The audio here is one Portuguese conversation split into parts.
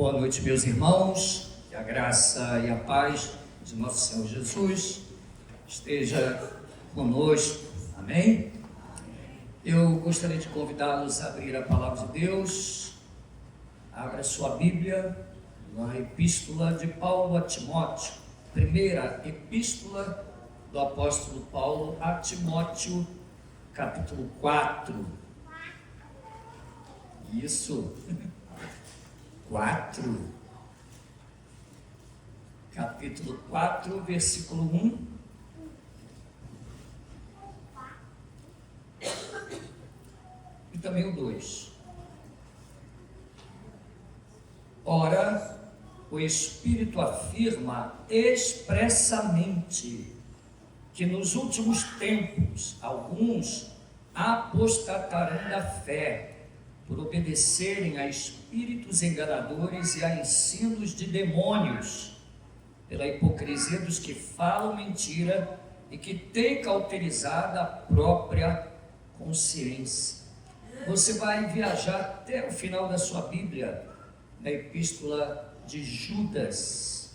Boa noite, meus irmãos, que a graça e a paz de nosso Senhor Jesus esteja conosco, amém? Eu gostaria de convidá-los a abrir a palavra de Deus. Abra sua Bíblia na Epístola de Paulo a Timóteo, primeira Epístola do apóstolo Paulo a Timóteo, capítulo 4. Isso. 4, capítulo 4, versículo 1 e também o 2. Ora, o Espírito afirma expressamente que nos últimos tempos alguns apostatarão da fé, por obedecerem a espíritos enganadores e a ensinos de demônios, pela hipocrisia dos que falam mentira e que têm cauterizado a própria consciência. Você vai viajar até o final da sua Bíblia, na Epístola de Judas.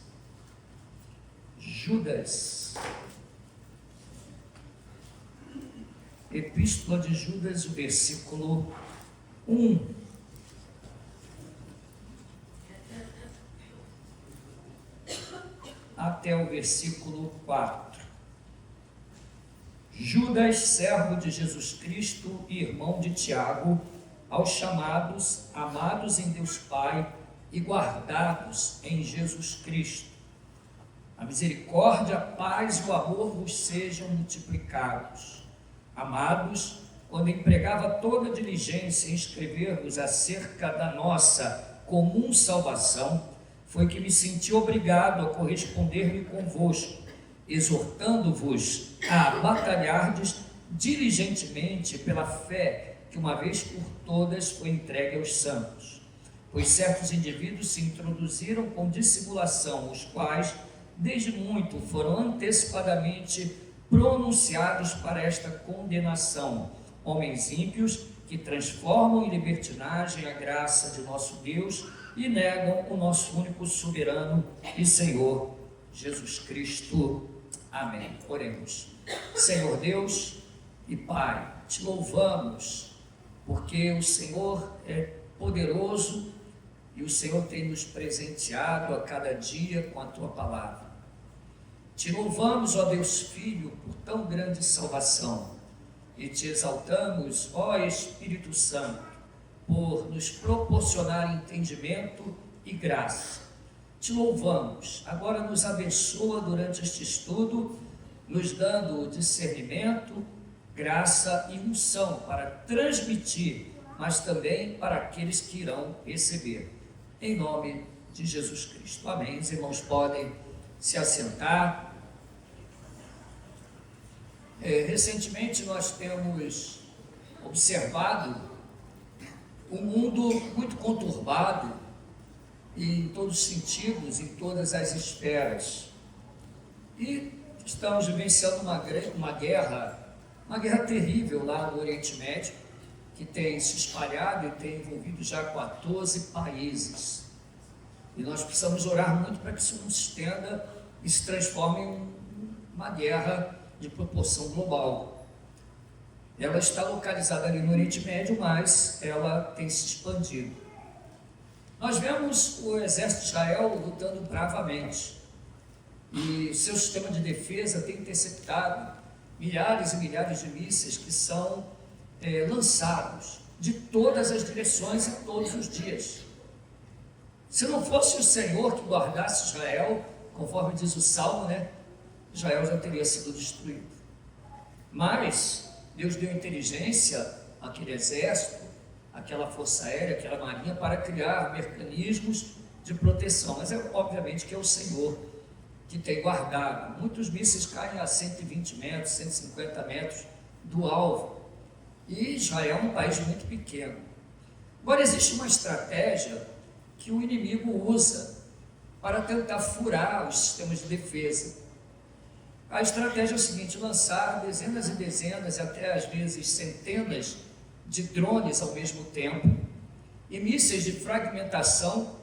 Epístola de Judas, o versículo 1. Até o versículo 4. Judas, servo de Jesus Cristo e irmão de Tiago, aos chamados, amados em Deus Pai e guardados em Jesus Cristo. A misericórdia, a paz e o amor vos sejam multiplicados. Amados, quando empregava toda diligência em escrever-vos acerca da nossa comum salvação, foi que me senti obrigado a corresponder-me convosco, exortando-vos a batalhardes diligentemente pela fé que uma vez por todas foi entregue aos santos. Pois certos indivíduos se introduziram com dissimulação, os quais, desde muito, foram antecipadamente pronunciados para esta condenação, homens ímpios que transformam em libertinagem a graça de nosso Deus e negam o nosso único soberano e Senhor, Jesus Cristo. Amém. Oremos. Senhor Deus e Pai, te louvamos, porque o Senhor é poderoso e o Senhor tem nos presenteado a cada dia com a Tua palavra. Te louvamos, ó Deus Filho, por tão grande salvação. E te exaltamos, ó Espírito Santo, por nos proporcionar entendimento e graça. Te louvamos, agora nos abençoa durante este estudo, nos dando discernimento, graça e unção para transmitir, mas também para aqueles que irão receber. Em nome de Jesus Cristo. Amém. Os irmãos podem se assentar. Recentemente nós temos observado um mundo muito conturbado em todos os sentidos, em todas as esferas, e estamos vivenciando uma guerra terrível lá no Oriente Médio, que tem se espalhado e tem envolvido já 14 países, e nós precisamos orar muito para que isso não se estenda e se transforme em uma guerra de proporção global. Ela está localizada ali no Oriente Médio, mas ela tem se expandido. Nós vemos o exército de Israel lutando bravamente, e seu sistema de defesa tem interceptado milhares e milhares de mísseis que são lançados de todas as direções e todos os dias. Se não fosse o Senhor que guardasse Israel, conforme diz o Salmo, Israel já teria sido destruído. Mas Deus deu inteligência àquele exército, àquela força aérea, àquela marinha, para criar mecanismos de proteção. Mas obviamente que é o Senhor que tem guardado. Muitos mísseis caem a 120 metros, 150 metros do alvo. E Israel é um país muito pequeno. Agora existe uma estratégia que o inimigo usa para tentar furar os sistemas de defesa. A estratégia é a seguinte: lançar dezenas e dezenas, até às vezes centenas de drones ao mesmo tempo, e mísseis de fragmentação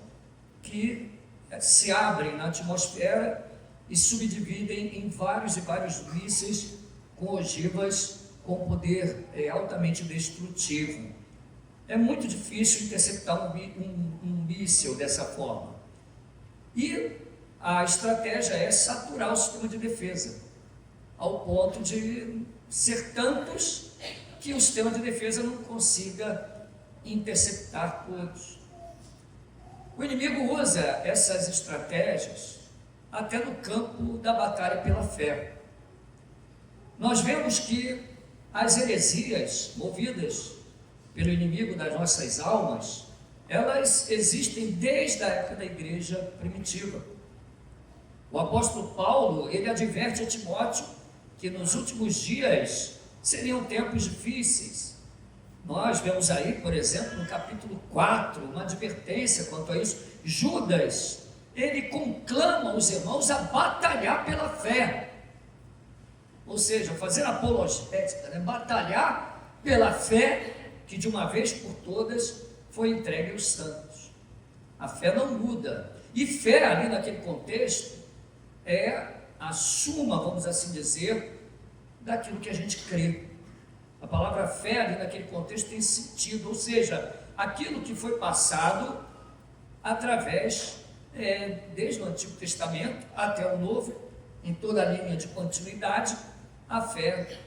que se abrem na atmosfera e subdividem em vários e vários mísseis com ogivas com poder altamente destrutivo. É muito difícil interceptar um míssil dessa forma. E a estratégia é saturar o sistema de defesa, ao ponto de ser tantos que o sistema de defesa não consiga interceptar todos. O inimigo usa essas estratégias até no campo da batalha pela fé. Nós vemos que as heresias movidas pelo inimigo das nossas almas, elas existem desde a época da igreja primitiva. O apóstolo Paulo, ele adverte a Timóteo que nos últimos dias seriam tempos difíceis. Nós vemos aí, por exemplo, no capítulo 4, uma advertência quanto a isso. Judas, ele conclama os irmãos a batalhar pela fé. Ou seja, fazer apologética, né? Batalhar pela fé que de uma vez por todas foi entregue aos santos. A fé não muda. E fé ali naquele contexto é a suma, vamos assim dizer, daquilo que a gente crê. A palavra fé ali naquele contexto tem sentido, ou seja, aquilo que foi passado através, desde o Antigo Testamento até o Novo, em toda a linha de continuidade, a fé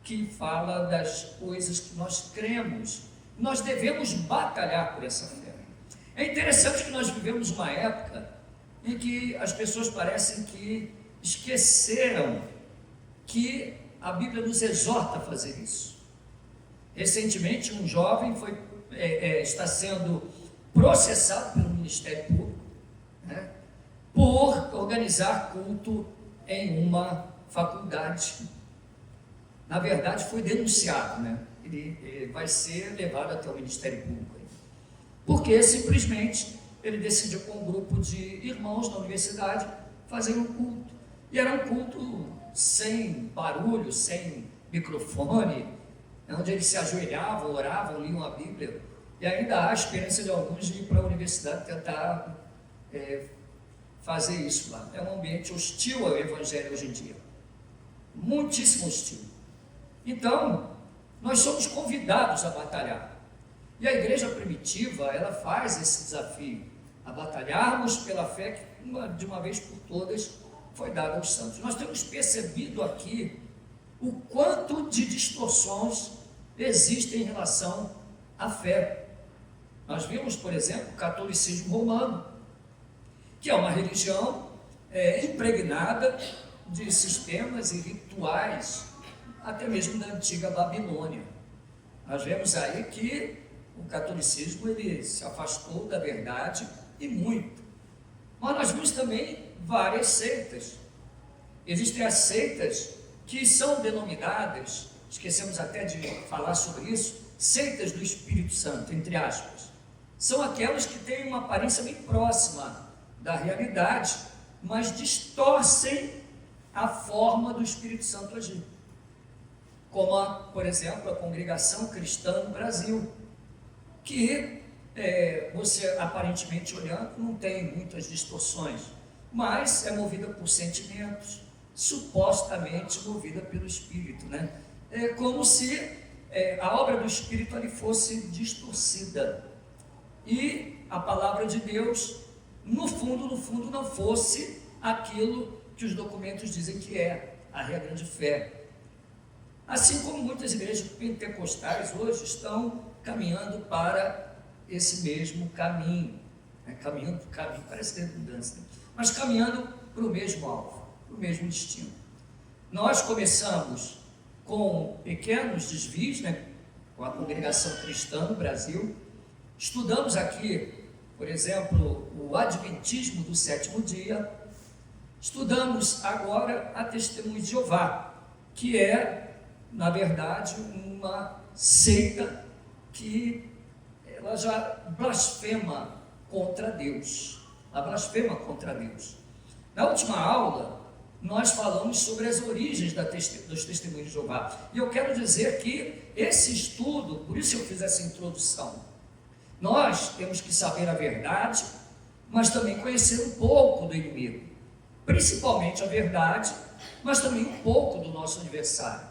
que fala das coisas que nós cremos. Nós devemos batalhar por essa fé. É interessante que nós vivemos uma época em que as pessoas parecem que esqueceram que a Bíblia nos exorta a fazer isso. Recentemente, um jovem está sendo processado pelo Ministério Público, né, por organizar culto em uma faculdade. Na verdade, foi denunciado, né? Ele vai ser levado até o Ministério Público, porque simplesmente ele decidiu com um grupo de irmãos da universidade fazer um culto. E era um culto sem barulho, sem microfone, onde eles se ajoelhavam, oravam, liam a Bíblia. E ainda há a esperança de alguns de ir para a universidade tentar fazer isso lá. É um ambiente hostil ao Evangelho hoje em dia, muitíssimo hostil. Então, nós somos convidados a batalhar. E a igreja primitiva, ela faz esse desafio, a batalharmos pela fé que, de uma vez por todas, foi dada aos santos. Nós temos percebido aqui o quanto de distorções existem em relação à fé. Nós vimos, por exemplo, o catolicismo romano, que é uma religião impregnada de sistemas e rituais, até mesmo da antiga Babilônia. Nós vemos aí que o catolicismo ele se afastou da verdade e muito. Mas nós vimos também várias seitas. Existem as seitas que são denominadas, esquecemos até de falar sobre isso, seitas do Espírito Santo, entre aspas. São aquelas que têm uma aparência bem próxima da realidade, mas distorcem a forma do Espírito Santo agir. Como, por exemplo, a Congregação Cristã no Brasil, que você aparentemente olhando não tem muitas distorções, mas é movida por sentimentos, supostamente movida pelo Espírito, né? É como se a obra do Espírito ali fosse distorcida e a palavra de Deus, no fundo, não fosse aquilo que os documentos dizem que é a regra de fé. Assim como muitas igrejas pentecostais hoje estão caminhando para esse mesmo caminho, né? Caminhando para o caminho, parece redundância, né? Mas caminhando para o mesmo alvo, para o mesmo destino. Nós começamos com pequenos desvios, né? Com a Congregação Cristã no Brasil. Estudamos aqui, por exemplo, o Adventismo do Sétimo Dia. Estudamos agora a Testemunha de Jeová, que é, na verdade, uma seita que ela já blasfema contra Deus. Ela blasfema contra Deus. Na última aula, nós falamos sobre as origens dos Testemunhos de Jeová. E eu quero dizer que esse estudo, por isso eu fiz essa introdução, nós temos que saber a verdade mas também conhecer um pouco do inimigo, principalmente a verdade, mas também um pouco do nosso adversário.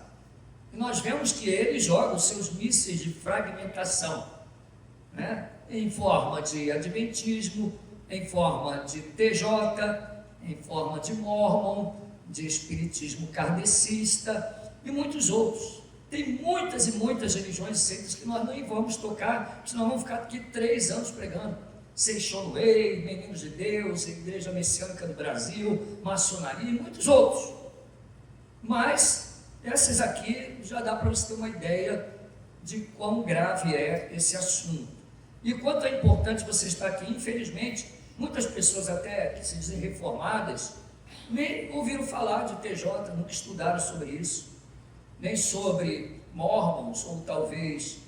E nós vemos que ele joga os seus mísseis de fragmentação, né? Em forma de adventismo, em forma de TJ, em forma de Mormon, de espiritismo kardecista e muitos outros. Tem muitas e muitas religiões e seitas que nós nem vamos tocar, senão vamos ficar aqui 3 anos pregando. Seixão Way, Meninos de Deus, Igreja Messiânica do Brasil, Maçonaria e muitos outros. Mas essas aqui já dá para você ter uma ideia de quão grave é esse assunto. E quanto é importante você estar aqui. Infelizmente, muitas pessoas até que se dizem reformadas, nem ouviram falar de TJ, nunca estudaram sobre isso, nem sobre Mormons, ou talvez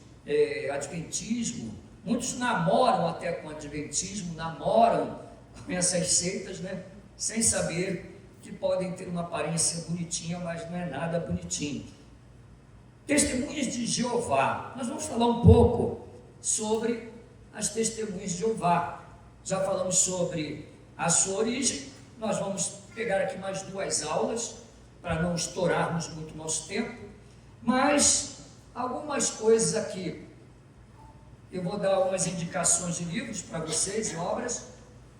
Adventismo. Muitos namoram até com Adventismo, namoram com essas seitas, né? Sem saber que podem ter uma aparência bonitinha, mas não é nada bonitinho. Testemunhas de Jeová. Nós vamos falar um pouco sobre as testemunhas de Jeová. Já falamos sobre a sua origem. Nós vamos pegar aqui mais 2 aulas, para não estourarmos muito nosso tempo, mas algumas coisas aqui. Eu vou dar algumas indicações de livros para vocês, de obras.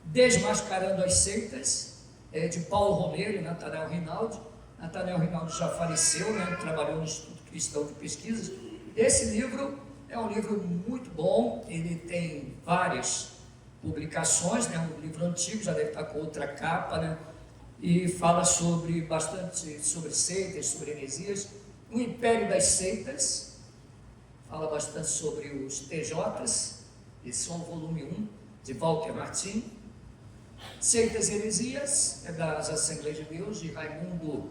Desmascarando as Seitas, de Paulo Romero e Nathanael Rinaldi. Nathanael Rinaldi já faleceu, né? Trabalhou no Instituto Cristão de Pesquisas. Esse livro é um livro muito bom, ele tem várias publicações, né? Um livro antigo, já deve estar com outra capa, né? E fala bastante sobre seitas, sobre heresias. O Império das Seitas fala bastante sobre os TJs, esse é o volume 1 de Walter Martin. Seitas e Heresias é das Assembleias de Deus, de Raimundo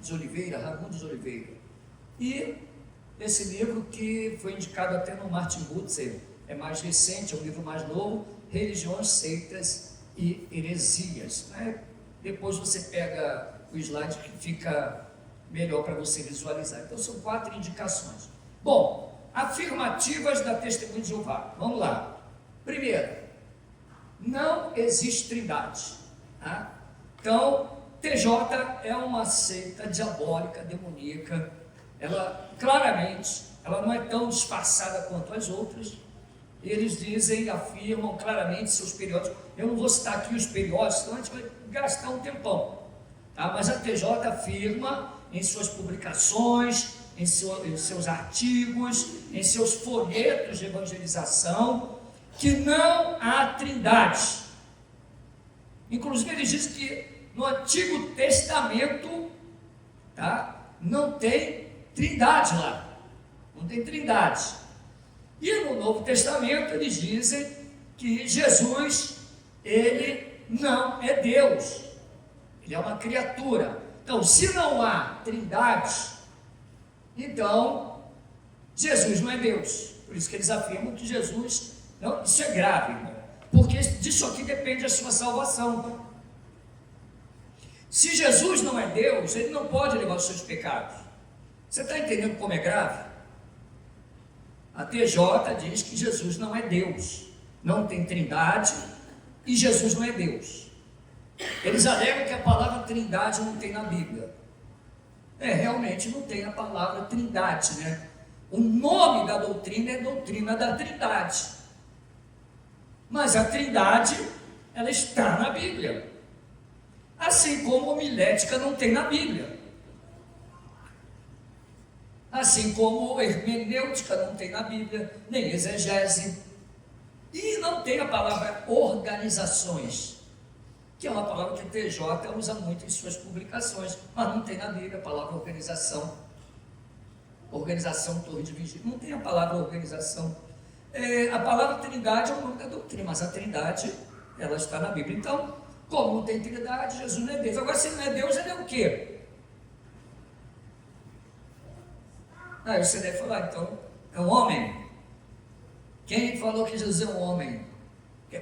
de Oliveira. E esse livro que foi indicado até no Martin Butzer, é mais recente, é um livro mais novo, Religiões, Seitas e Heresias, né? Depois você pega o slide que fica melhor para você visualizar. Então são 4 indicações. Bom, afirmativas da Testemunha de Jeová. Vamos lá. Primeira, não existe trindade, tá? Então, TJ é uma seita diabólica, demoníaca. Ela, claramente, ela não é tão disfarçada quanto as outras. Eles dizem, afirmam claramente seus periódicos. Eu não vou citar aqui os periódicos, senão a gente vai gastar um tempão, tá? Mas a TJ afirma em suas publicações, em seus artigos, em seus folhetos de evangelização, que não há trindade. Inclusive eles dizem que no Antigo Testamento, tá, não tem trindade lá, não tem trindade. E no Novo Testamento eles dizem que Jesus, ele não é Deus, ele é uma criatura. Então, se não há trindade, então Jesus não é Deus. Por isso que eles afirmam que Jesus, não, isso é grave, irmão, porque disso aqui depende a sua salvação. Se Jesus não é Deus, ele não pode levar os seus pecados. Você está entendendo como é grave? A TJ diz que Jesus não é Deus, não tem trindade e Jesus não é Deus. Eles alegam que a palavra trindade não tem na Bíblia. Realmente não tem a palavra trindade, né? O nome da doutrina é doutrina da trindade. Mas a trindade, ela está na Bíblia. Assim como homilética não tem na Bíblia. Assim como hermenêutica não tem na Bíblia, nem exegese. E não tem a palavra organizações, que é uma palavra que o TJ usa muito em suas publicações, mas não tem na Bíblia a palavra organização. Organização, torre de vigília, não tem a palavra organização. A palavra trindade é o nome da doutrina, mas a trindade, ela está na Bíblia. Então, como não tem trindade, Jesus não é Deus. Agora, se ele não é Deus, ele é o quê? Aí você deve falar, então, é um homem. Quem falou que Jesus é um homem?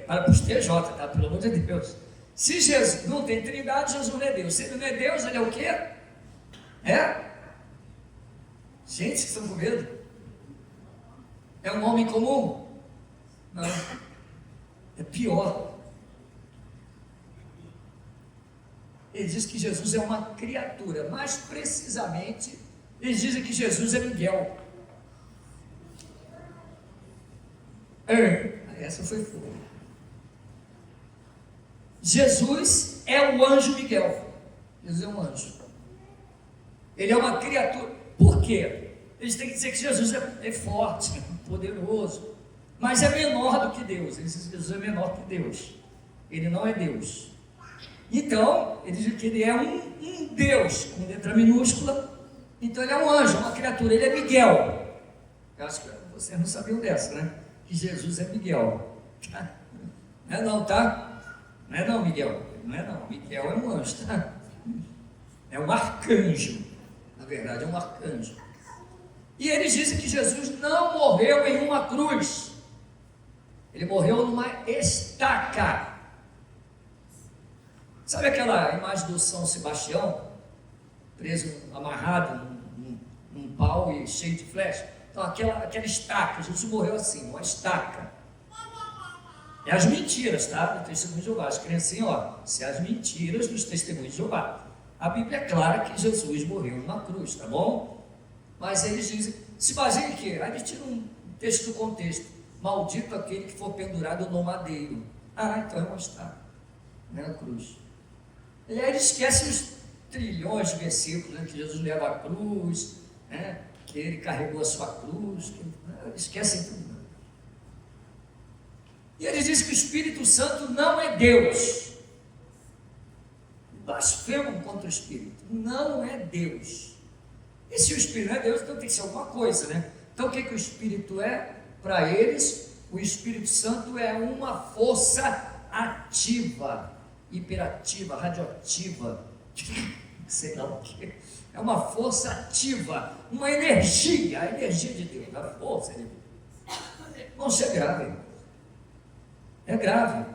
Para os TJ, tá? Pelo amor de Deus. Se Jesus não tem trindade, Jesus não é Deus. Se ele não é Deus, ele é o quê? Gente, vocês estão com medo? É um homem comum? Não. É pior. Ele diz que Jesus é uma criatura, mais precisamente, eles dizem que Jesus é Miguel. Essa foi foda. Jesus é o anjo Miguel. Jesus é um anjo. Ele é uma criatura. Por quê? Eles têm que dizer que Jesus é forte, poderoso, mas é menor do que Deus. Eles dizem que Jesus é menor que Deus. Ele não é Deus. Então, ele diz que ele é um Deus, com letra minúscula. Então ele é um anjo, uma criatura. Ele é Miguel. Eu acho que vocês não sabiam dessa, né? Que Jesus é Miguel. Não é não, tá? Não é não, Miguel. Não é não. Miguel é um anjo, tá? É um arcanjo. Na verdade, é um arcanjo. E eles dizem que Jesus não morreu em uma cruz. Ele morreu numa estaca. Sabe aquela imagem do São Sebastião, preso, amarrado num pau e cheio de flecha? Então, aquela estaca, Jesus morreu assim, uma estaca. É as mentiras, tá? Do testemunho de Jeová. As criancinhas, ó, se as mentiras dos testemunhos de Jeová. A Bíblia é clara que Jesus morreu numa cruz, tá bom? Mas eles dizem, se baseia em quê? Aí eles tiram um texto do contexto. Maldito aquele que for pendurado no madeiro. Então é uma estaca, não é a cruz. E aí eles esquecem os trilhões de versículos, né, que Jesus leva a cruz, né, que ele carregou a sua cruz, esquecem tudo. E eles dizem que o Espírito Santo não é Deus. Blasfemam contra o Espírito. Não é Deus. E se o Espírito não é Deus, então tem que ser alguma coisa, né? Então o que o Espírito é? Para eles, o Espírito Santo é uma força ativa, hiperativa, radioativa, sei lá o que. É uma força ativa, uma energia, a energia de Deus, a força de Deus. Não, isso é grave. É grave.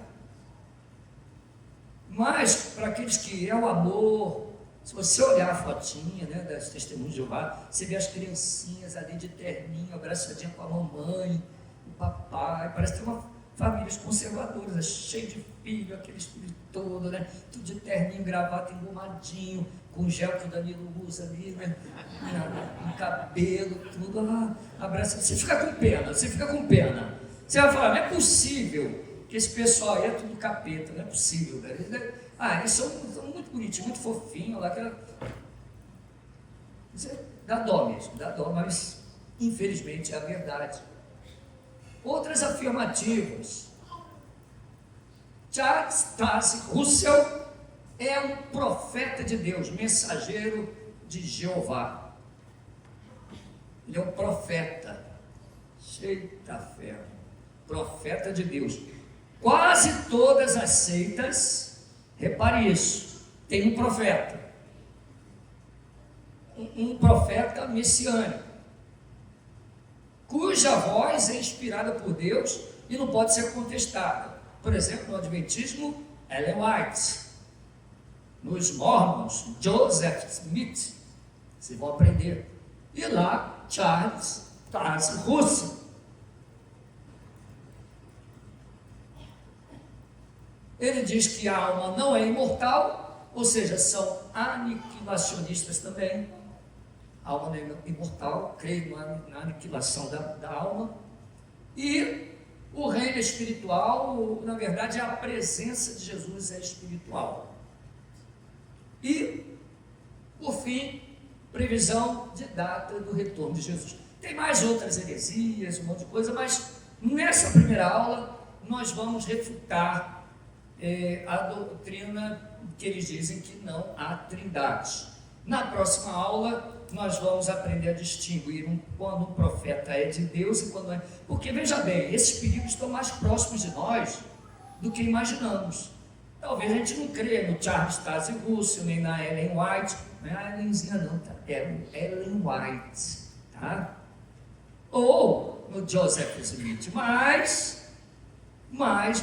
Mas, para aqueles que é o amor, se você olhar a fotinha, né, das testemunhas de Jeová, você vê as criancinhas ali de terninho, abraçadinha com a mamãe, o papai, parece ter uma famílias conservadoras, cheio de filho, aquele espírito todo, né? Tudo de terninho, gravata, engomadinho, com gel que o Danilo usa ali, né? No cabelo, tudo, abraça. Você fica com pena. Você vai falar, não é possível que esse pessoal aí é tudo capeta, não é possível, né? Eles são muito bonitinhos, muito fofinhos lá, dá dó mesmo, mas infelizmente é a verdade. Outras afirmativas. Charles Taze Russell é um profeta de Deus, mensageiro de Jeová. Ele é um profeta, cheio da fé, profeta de Deus. Quase todas as seitas, repare isso, tem um profeta, um profeta messiânico, cuja voz é inspirada por Deus e não pode ser contestada. Por exemplo, no Adventismo, Ellen White. Nos Mormons, Joseph Smith. Vocês vão aprender. E lá, Charles Taze Russell. Ele diz que a alma não é imortal, ou seja, são aniquilacionistas também. A alma não é imortal, creio na aniquilação da alma. E o reino espiritual, na verdade, a presença de Jesus é espiritual. E, por fim, previsão de data do retorno de Jesus. Tem mais outras heresias, um monte de coisa, mas nessa primeira aula nós vamos refutar a doutrina que eles dizem que não há trindade. Na próxima aula nós vamos aprender a distinguir quando um profeta é de Deus e quando é... Porque, veja bem, esses perigos estão mais próximos de nós do que imaginamos. Talvez a gente não creia no Charles Taze Russell, nem na Ellen White, não é a Ellenzinha não, tá? É Ellen White, tá? Ou no Joseph Smith, mas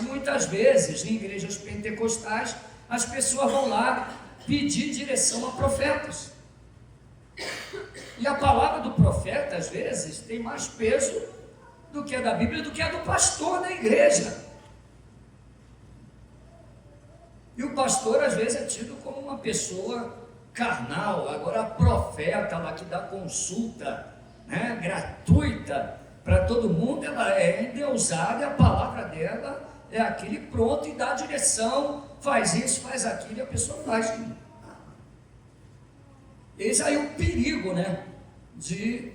muitas vezes em igrejas pentecostais as pessoas vão lá pedir direção a profetas. E a palavra do profeta, às vezes, tem mais peso do que a da Bíblia, do que a do pastor da igreja. E o pastor, às vezes, é tido como uma pessoa carnal. Agora, a profeta lá que dá consulta, né, gratuita para todo mundo, ela é endeusada, e a palavra dela é aquele pronto e dá direção, faz isso, faz aquilo, e a pessoa faz. Eis aí o perigo, né, de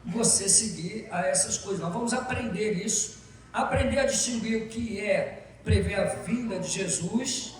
você seguir a essas coisas. Nós vamos aprender isso, aprender a distinguir o que é prever a vinda de Jesus,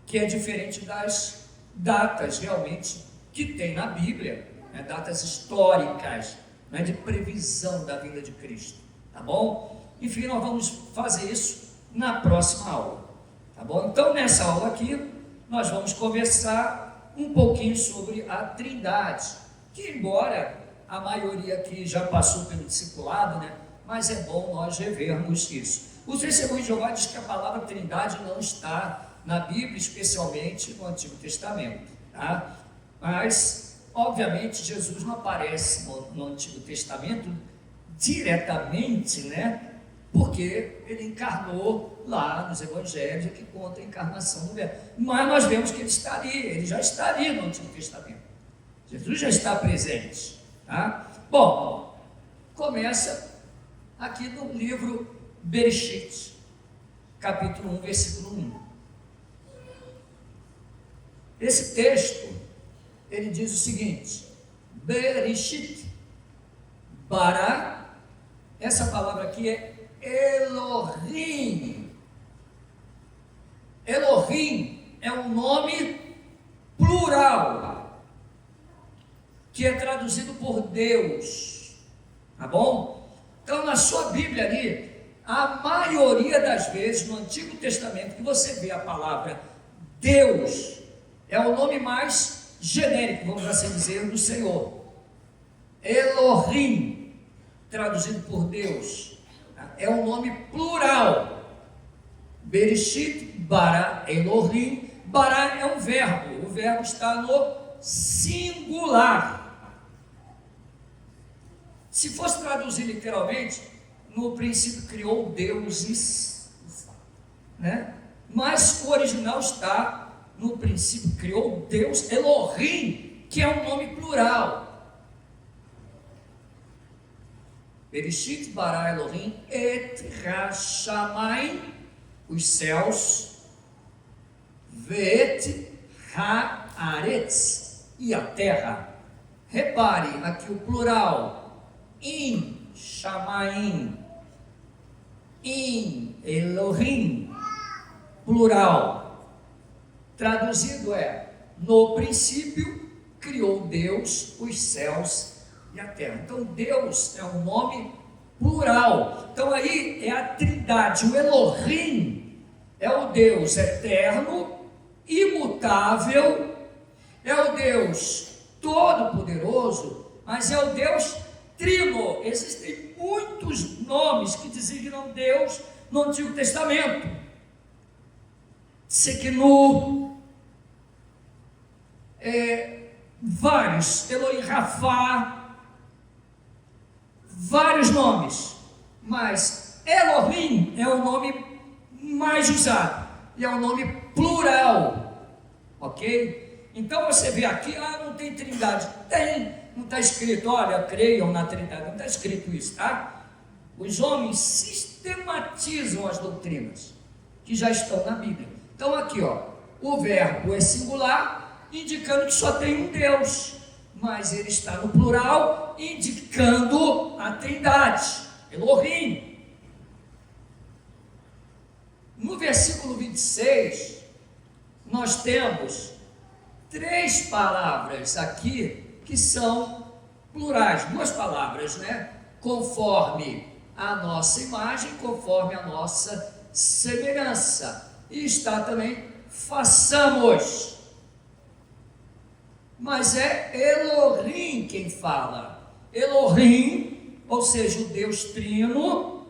que é diferente das datas realmente que tem na Bíblia, né, datas históricas, né, de previsão da vinda de Cristo, tá bom? Enfim, nós vamos fazer isso na próxima aula, tá bom? Então, nessa aula aqui, nós vamos conversar um pouquinho sobre a Trindade, que embora a maioria aqui já passou pelo discipulado, né, mas é bom nós revermos isso. O Testemunho de Jeová diz que a palavra Trindade não está na Bíblia, especialmente no Antigo Testamento, tá? Mas, obviamente, Jesus não aparece no Antigo Testamento diretamente, né? Porque ele encarnou lá nos Evangelhos, que conta a encarnação do Verbo. Mas nós vemos que ele já está ali no Antigo Testamento. Jesus já está presente, tá? Bom, começa aqui no livro Bereshit, capítulo 1, versículo 1. Esse texto, ele diz o seguinte: Bereshit, bara, essa palavra aqui é Elohim. Elohim é um nome plural, que é traduzido por Deus, tá bom? Então, na sua Bíblia ali, a maioria das vezes, no Antigo Testamento, que você vê a palavra Deus, é o nome mais genérico, vamos assim dizer, do Senhor. Elohim, traduzido por Deus, é um nome plural. Bereshit, bara, Elohim. Bara é um verbo, o verbo está no singular. Se fosse traduzir literalmente, no princípio criou deuses, né? Mas o original está: no princípio criou Deus, Elohim, que é um nome plural. Bereshit bara Elohim et hashamayim, os céus, ve'et haaretz, e a terra. Repare aqui o plural, in shamayim, in Elohim, plural. Traduzido é: no princípio criou Deus os céus e a terra. Então Deus é um nome plural. Então aí é a Trindade. O Elohim é o Deus eterno, imutável, é o Deus todo-poderoso, mas é o Deus trino. Existem muitos nomes que designam Deus no Antigo Testamento. Sequinu, vários, Elohim Rafá, vários nomes, mas Elohim é o nome mais usado, e é um nome plural, ok? Então você vê aqui, não tem trindade, tem, não está escrito, olha, creiam na trindade, não está escrito isso, tá? Os homens sistematizam as doutrinas que já estão na Bíblia. Então aqui, o verbo é singular, indicando que só tem um Deus, mas ele está no plural, indicando a trindade, Elohim. No versículo 26, nós temos 3 palavras aqui que são plurais, 2 palavras, né? Conforme a nossa imagem, conforme a nossa semelhança. E está também façamos. Mas é Elohim quem fala. Elohim, ou seja, o Deus trino,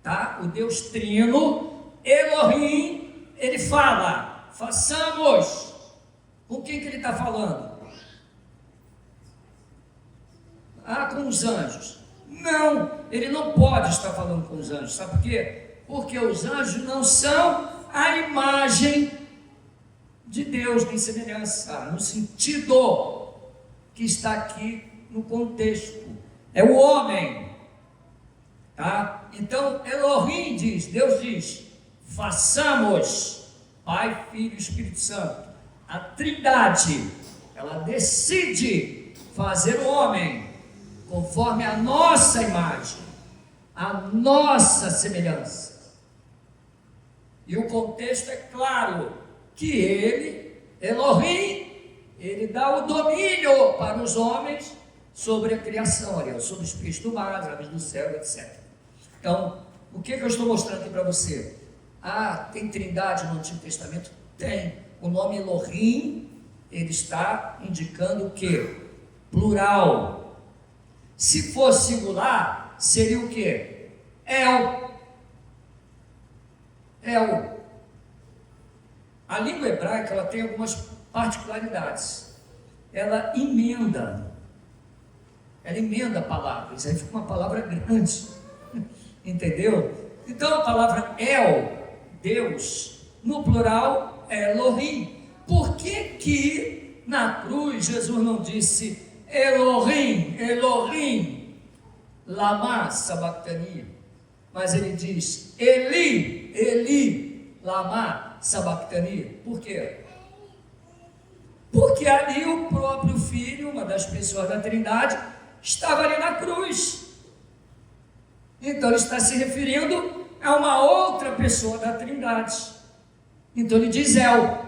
tá? O Deus trino, Elohim, ele fala, façamos. Com quem que ele está falando? Com os anjos. Não, ele não pode estar falando com os anjos. Sabe por quê? Porque os anjos não são a imagem de Deus, nem semelhança, no sentido que está aqui no contexto. É o homem, tá? Então Elohim diz, Deus diz, façamos Pai, Filho e Espírito Santo. A Trindade, ela decide fazer o homem conforme a nossa imagem, a nossa semelhança. E o contexto é claro, que ele, Elohim, ele dá o domínio para os homens sobre a criação, sobre os peixes do mar, as aves do céu, etc. Então, o que eu estou mostrando aqui para você? Tem trindade no Antigo Testamento? Tem. O nome Elohim, ele está indicando o quê? Plural. Se for singular, seria o quê? El. A língua hebraica, ela tem algumas particularidades. Ela emenda palavras, aí fica uma palavra grande, entendeu? Então a palavra El, Deus, no plural é Elohim. Por que na cruz Jesus não disse Elohim, Elohim, lama sabachthani, mas ele diz Eli, Eli, lama sabachthani? Por quê? Porque ali o próprio Filho, uma das pessoas da Trindade, estava ali na cruz. Então ele está se referindo a uma outra pessoa da Trindade. Então ele diz El,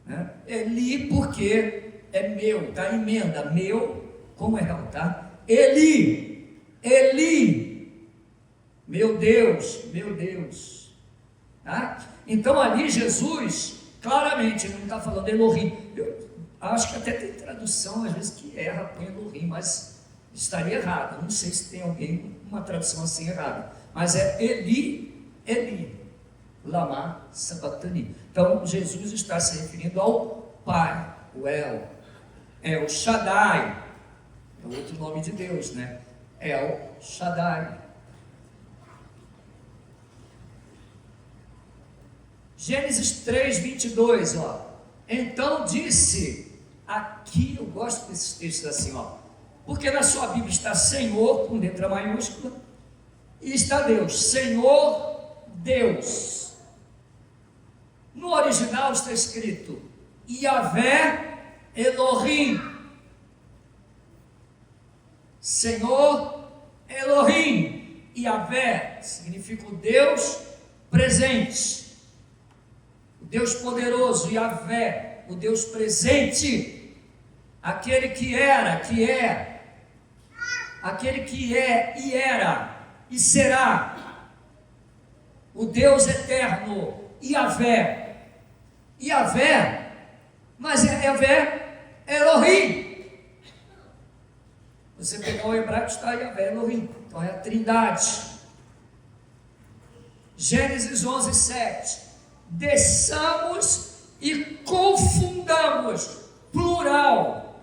né? Eli, porque é meu, tá? Emenda, meu com El, tá? Eli, Eli, meu Deus, tá? Então ali Jesus, claramente, ele não está falando Elohim. Eu acho que até tem tradução, às vezes, que erra, põe Elohim, mas estaria errado. Não sei se tem alguém, uma tradução assim errada. Mas é Eli, Eli, lama sabachthani. Então, Jesus está se referindo ao Pai, o El Shaddai, é outro nome de Deus, né? El Shaddai. Gênesis 3, 22, Então disse, aqui eu gosto desses textos assim, porque na sua Bíblia está Senhor, com letra maiúscula, e está Deus, Senhor Deus. No original está escrito, Yahvé Elohim, Senhor Elohim. Yahvé significa o Deus presente, o Deus poderoso. Yahvé, o Deus presente, aquele que era, que é, aquele que é e era e será, o Deus eterno. Yahvé, mas Yahvé Elohim. Você pegar o hebraico, está Yahvé Elohim, então é a Trindade. Gênesis 11, 7, desçamos e confundamos, plural.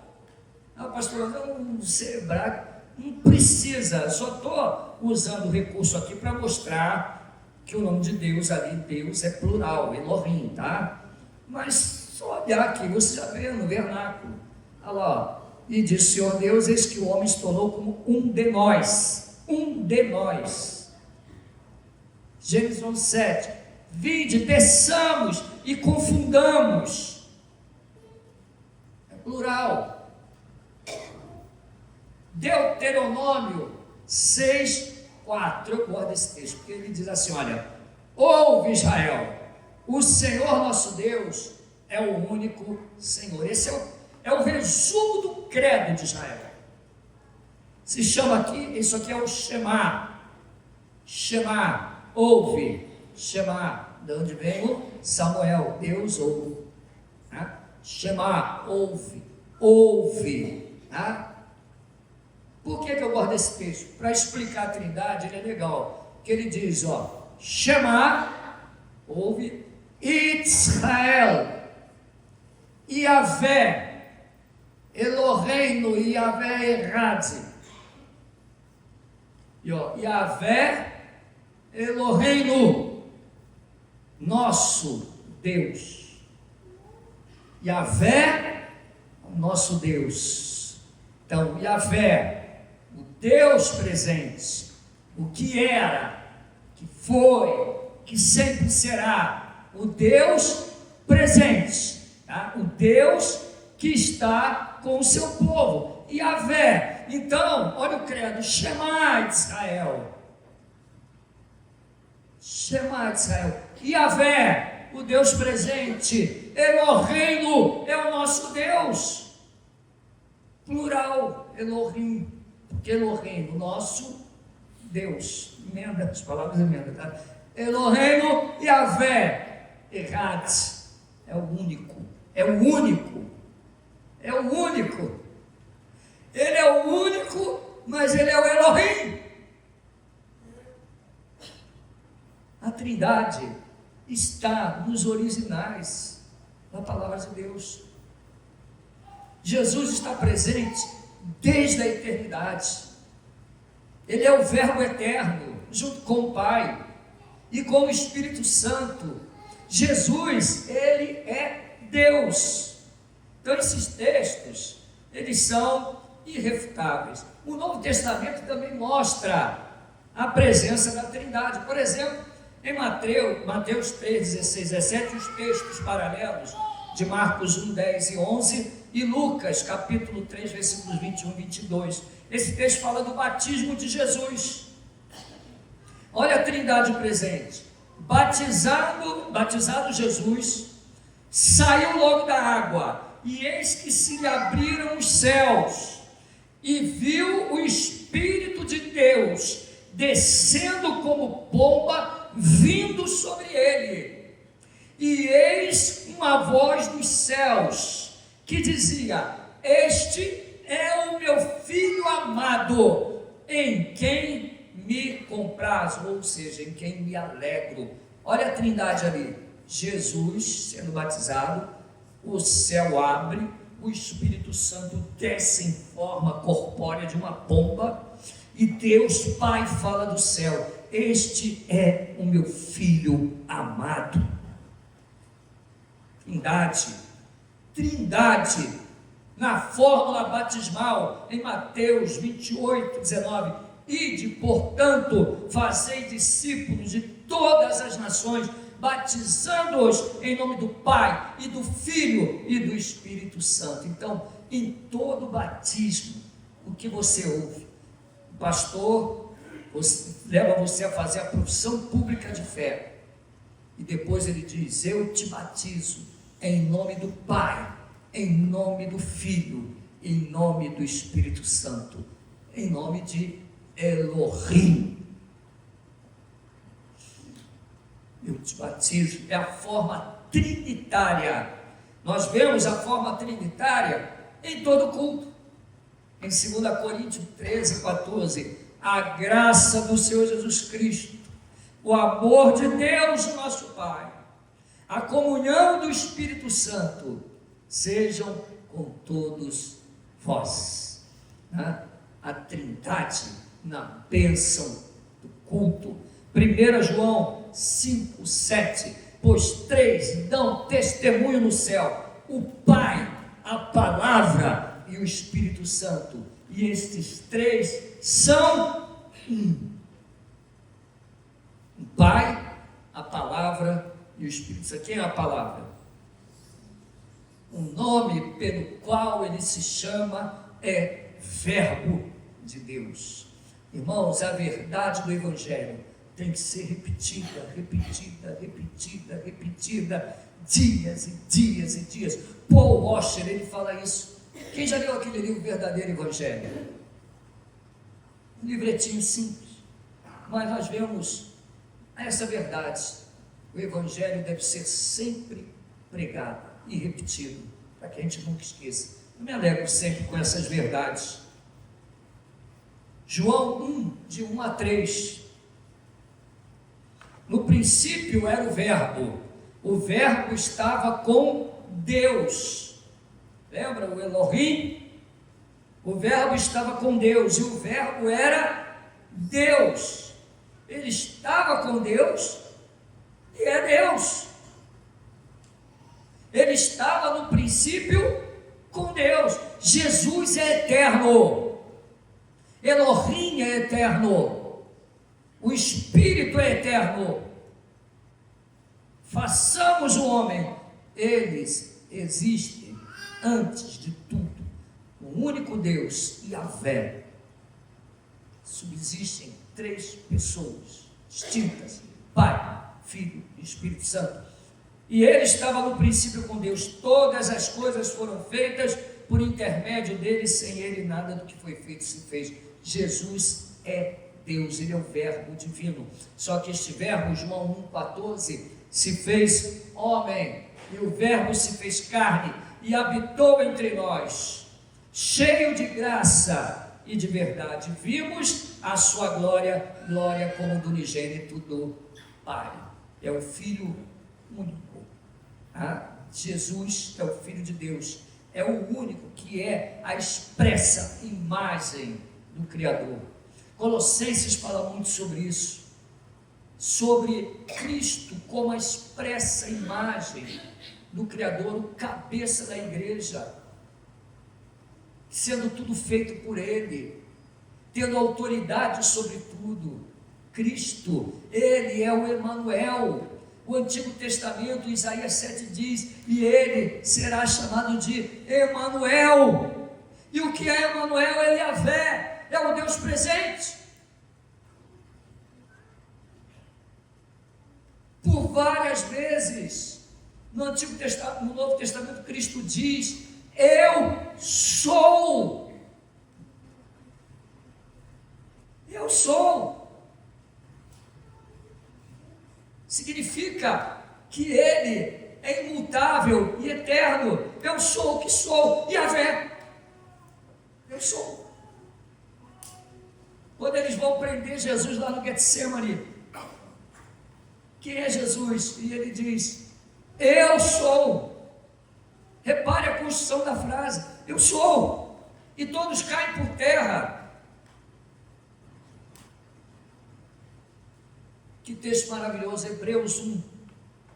Pastor, eu não sei hebraico, não precisa, só estou usando o recurso aqui para mostrar que o nome de Deus ali, Deus é plural, Elohim, tá? Mas só olhar aqui, você já vê no vernáculo, olha lá, e disse: Senhor Deus, eis que o homem se tornou como um de nós. Gênesis 11, 7, vinde, desçamos e confundamos, é plural. Deuteronômio 6, 4, eu gosto desse texto, porque ele diz assim: olha, ouve Israel, o Senhor nosso Deus é o único Senhor. Esse é o resumo do credo de Israel. Se chama aqui, isso aqui é o Shema, ouve, Shema, de onde vem o Samuel, Deus ouve, tá? Shema, ouve, tá? Por que eu gosto desse texto? Para explicar a Trindade, ele é legal, que ele diz, Shema, ouve, Israel, Yahvé, Eloheinu, Yahvé Erad, Yahvé, Eloheinu, nosso Deus. Yahvé, o nosso Deus. Então, Yahvé, o Deus presente, o que era, que foi, que sempre será, o Deus presente, tá? O Deus que está com o seu povo, Yahvé. Então, olha o credo, Shema Israel. Shema Israel, Yahvé, o Deus presente, Eloheinu é o nosso Deus, plural, Elohim, porque Elohim, o nosso Deus, emenda, as palavras emenda, tá? Eloheinu, Yahvé, Errat, é o único, é o único, é o único, ele é o único, mas ele é o Elohim. A Trindade está nos originais da palavra de Deus. Jesus está presente desde a eternidade. Ele é o Verbo eterno, junto com o Pai e com o Espírito Santo. Jesus, ele é Deus. Então esses textos, eles são irrefutáveis. O Novo Testamento também mostra a presença da Trindade. Por exemplo, em Mateus 3, 16, 17, os textos paralelos de Marcos 1, 10 e 11 e Lucas, capítulo 3, versículos 21 e 22. Esse texto fala do batismo de Jesus. Olha a Trindade presente. Batizado Jesus, saiu logo da água, e eis que se lhe abriram os céus, e viu o Espírito de Deus descendo como pomba, vindo sobre ele, e eis uma voz dos céus, que dizia: este é o meu Filho amado, em quem me compraz, ou seja, em quem me alegro. Olha a Trindade ali, Jesus sendo batizado, o céu abre, o Espírito Santo desce em forma corpórea de uma pomba, e Deus Pai fala do céu: este é o meu Filho amado. Trindade, na fórmula batismal, em Mateus 28, 19, ide, portanto, fazei discípulos de todas as nações, batizando-os em nome do Pai, e do Filho, e do Espírito Santo. Então, em todo batismo, o que você ouve? O pastor leva você a fazer a profissão pública de fé, e depois ele diz: eu te batizo em nome do Pai, em nome do Filho, em nome do Espírito Santo, em nome de Elohim. Eu te batizo, é a forma trinitária. Nós vemos a forma trinitária em todo culto. Em 2 Coríntios 13, 14, a graça do Senhor Jesus Cristo, o amor de Deus, o nosso Pai, a comunhão do Espírito Santo, sejam com todos vós. A Trindade na bênção do culto. 1 João 5, 7, pois três dão testemunho no céu: o Pai, a Palavra e o Espírito Santo, e estes três são um. O Pai, a Palavra e o Espírito Santo. Quem é a Palavra? O nome pelo qual ele se chama é Verbo de Deus. Irmãos, a verdade do Evangelho tem que ser repetida, dias e dias e dias. Paul Washer, ele fala isso. Quem já leu aquele livro Verdadeiro Evangelho? Um livretinho simples, mas nós vemos essa verdade. O Evangelho deve ser sempre pregado e repetido, para que a gente nunca esqueça. Eu me alegro sempre com essas verdades. João 1, de 1 a 3. No princípio era o Verbo estava com Deus. Lembra o Elohim? O Verbo estava com Deus, e o Verbo era Deus. Ele estava com Deus e é Deus. Ele estava no princípio com Deus. Jesus é eterno. Elohim é eterno. O Espírito é eterno. Façamos o homem. Eles existem antes de tudo. O único Deus, Yahvé. Subsistem 3 pessoas distintas: Pai, Filho e Espírito Santo. E ele estava no princípio com Deus. Todas as coisas foram feitas por intermédio dele. Sem ele nada do que foi feito se fez. Jesus é Deus, ele é o verbo divino. Só que este verbo, João 1,14, se fez homem, e o verbo se fez carne e habitou entre nós, cheio de graça e de verdade. Vimos a sua glória, glória como do unigênito do Pai. É o Filho único. Jesus é o Filho de Deus, é o único que é a expressa imagem do Criador. Colossenses fala muito sobre isso, sobre Cristo como a expressa imagem do Criador, o cabeça da igreja, sendo tudo feito por Ele, tendo autoridade sobre tudo. Cristo, Ele é o Emanuel. O Antigo Testamento, Isaías 7 diz, e Ele será chamado de Emanuel. E o que é Emanuel? Ele é Yahvé, é o Deus presente. Por várias vezes no Novo Testamento, Cristo diz: eu sou. Eu sou. Significa que Ele é imutável e eterno. Eu sou o que sou. Yahvé. Eu sou. Quando eles vão prender Jesus lá no Getsemane, quem é Jesus? E ele diz: eu sou. Repare a construção da frase: eu sou. E todos caem por terra. Que texto maravilhoso, Hebreus 1,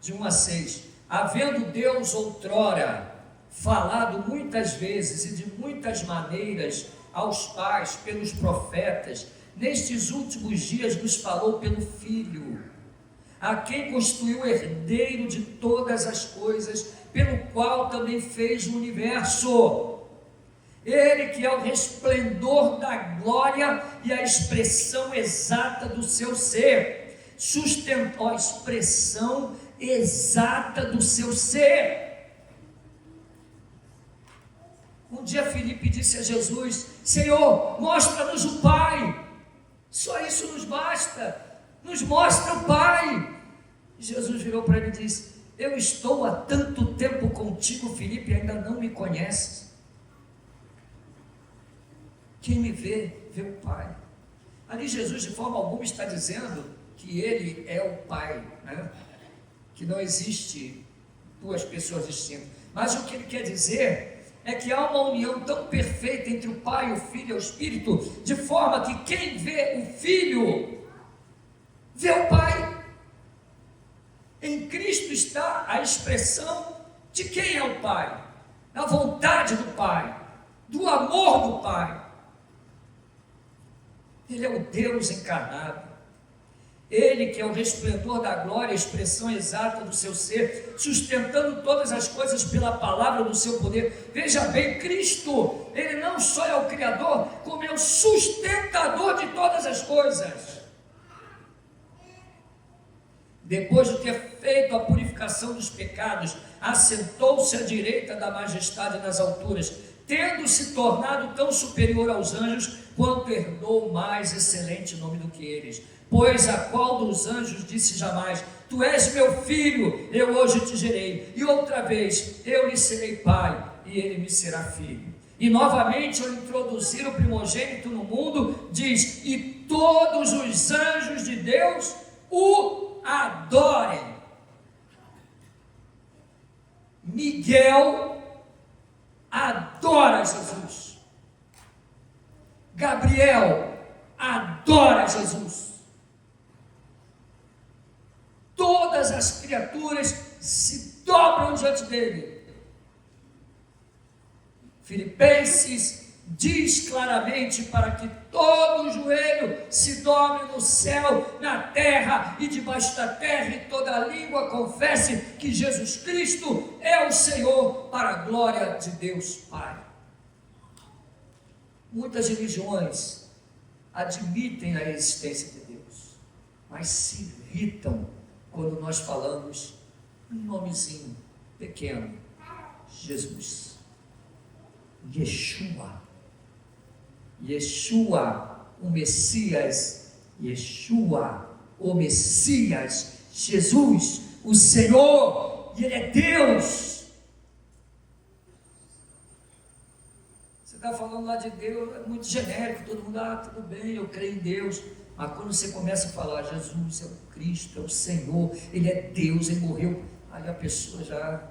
de 1 a 6. Havendo Deus outrora falado muitas vezes e de muitas maneiras aos pais pelos profetas, nestes últimos dias nos falou pelo Filho, a quem constituiu herdeiro de todas as coisas, pelo qual também fez o universo. Ele que é o resplendor da glória e a expressão exata do seu ser, sustentou a expressão exata do seu ser. Um dia Filipe disse a Jesus: Senhor, mostra-nos o Pai, só isso nos basta, nos mostra o Pai. E Jesus virou para ele e disse: eu estou há tanto tempo contigo, Filipe, e ainda não me conheces. Quem me vê, vê o Pai. Ali Jesus de forma alguma está dizendo que Ele é o Pai, né? Que não existe duas pessoas distintas. Mas o que Ele quer dizer é que há uma união tão perfeita entre o Pai, o Filho e o Espírito, de forma que quem vê o Filho, vê o Pai. Em Cristo está a expressão de quem é o Pai, da vontade do Pai, do amor do Pai. Ele é o Deus encarnado. Ele que é o resplendor da glória, a expressão exata do seu ser, sustentando todas as coisas pela palavra do seu poder. Veja bem, Cristo, Ele não só é o Criador, como é o sustentador de todas as coisas. Depois de ter feito a purificação dos pecados, assentou-se à direita da majestade nas alturas, tendo se tornado tão superior aos anjos, quanto herdou mais excelente nome do que eles. Pois a qual dos anjos disse jamais: tu és meu filho, eu hoje te gerei, e outra vez eu lhe serei pai, e ele me será filho. E novamente, ao introduzir o primogênito no mundo, diz: e todos os anjos de Deus o adorem. Miguel adora Jesus. Gabriel adora Jesus. Todas as criaturas se dobram diante dele. Filipenses diz claramente para que todo joelho se dobre no céu, na terra e debaixo da terra, e toda língua confesse que Jesus Cristo é o Senhor, para a glória de Deus Pai. Muitas religiões admitem a existência de Deus, mas se irritam quando nós falamos um nomezinho pequeno: Jesus, Yeshua, Yeshua, o Messias, Yeshua, o Messias, Jesus, o Senhor, e Ele é Deus. Você está falando lá de Deus, é muito genérico, todo mundo, tudo bem, eu creio em Deus. Mas quando você começa a falar, Jesus é o Cristo, é o Senhor, Ele é Deus, Ele morreu, aí a pessoa já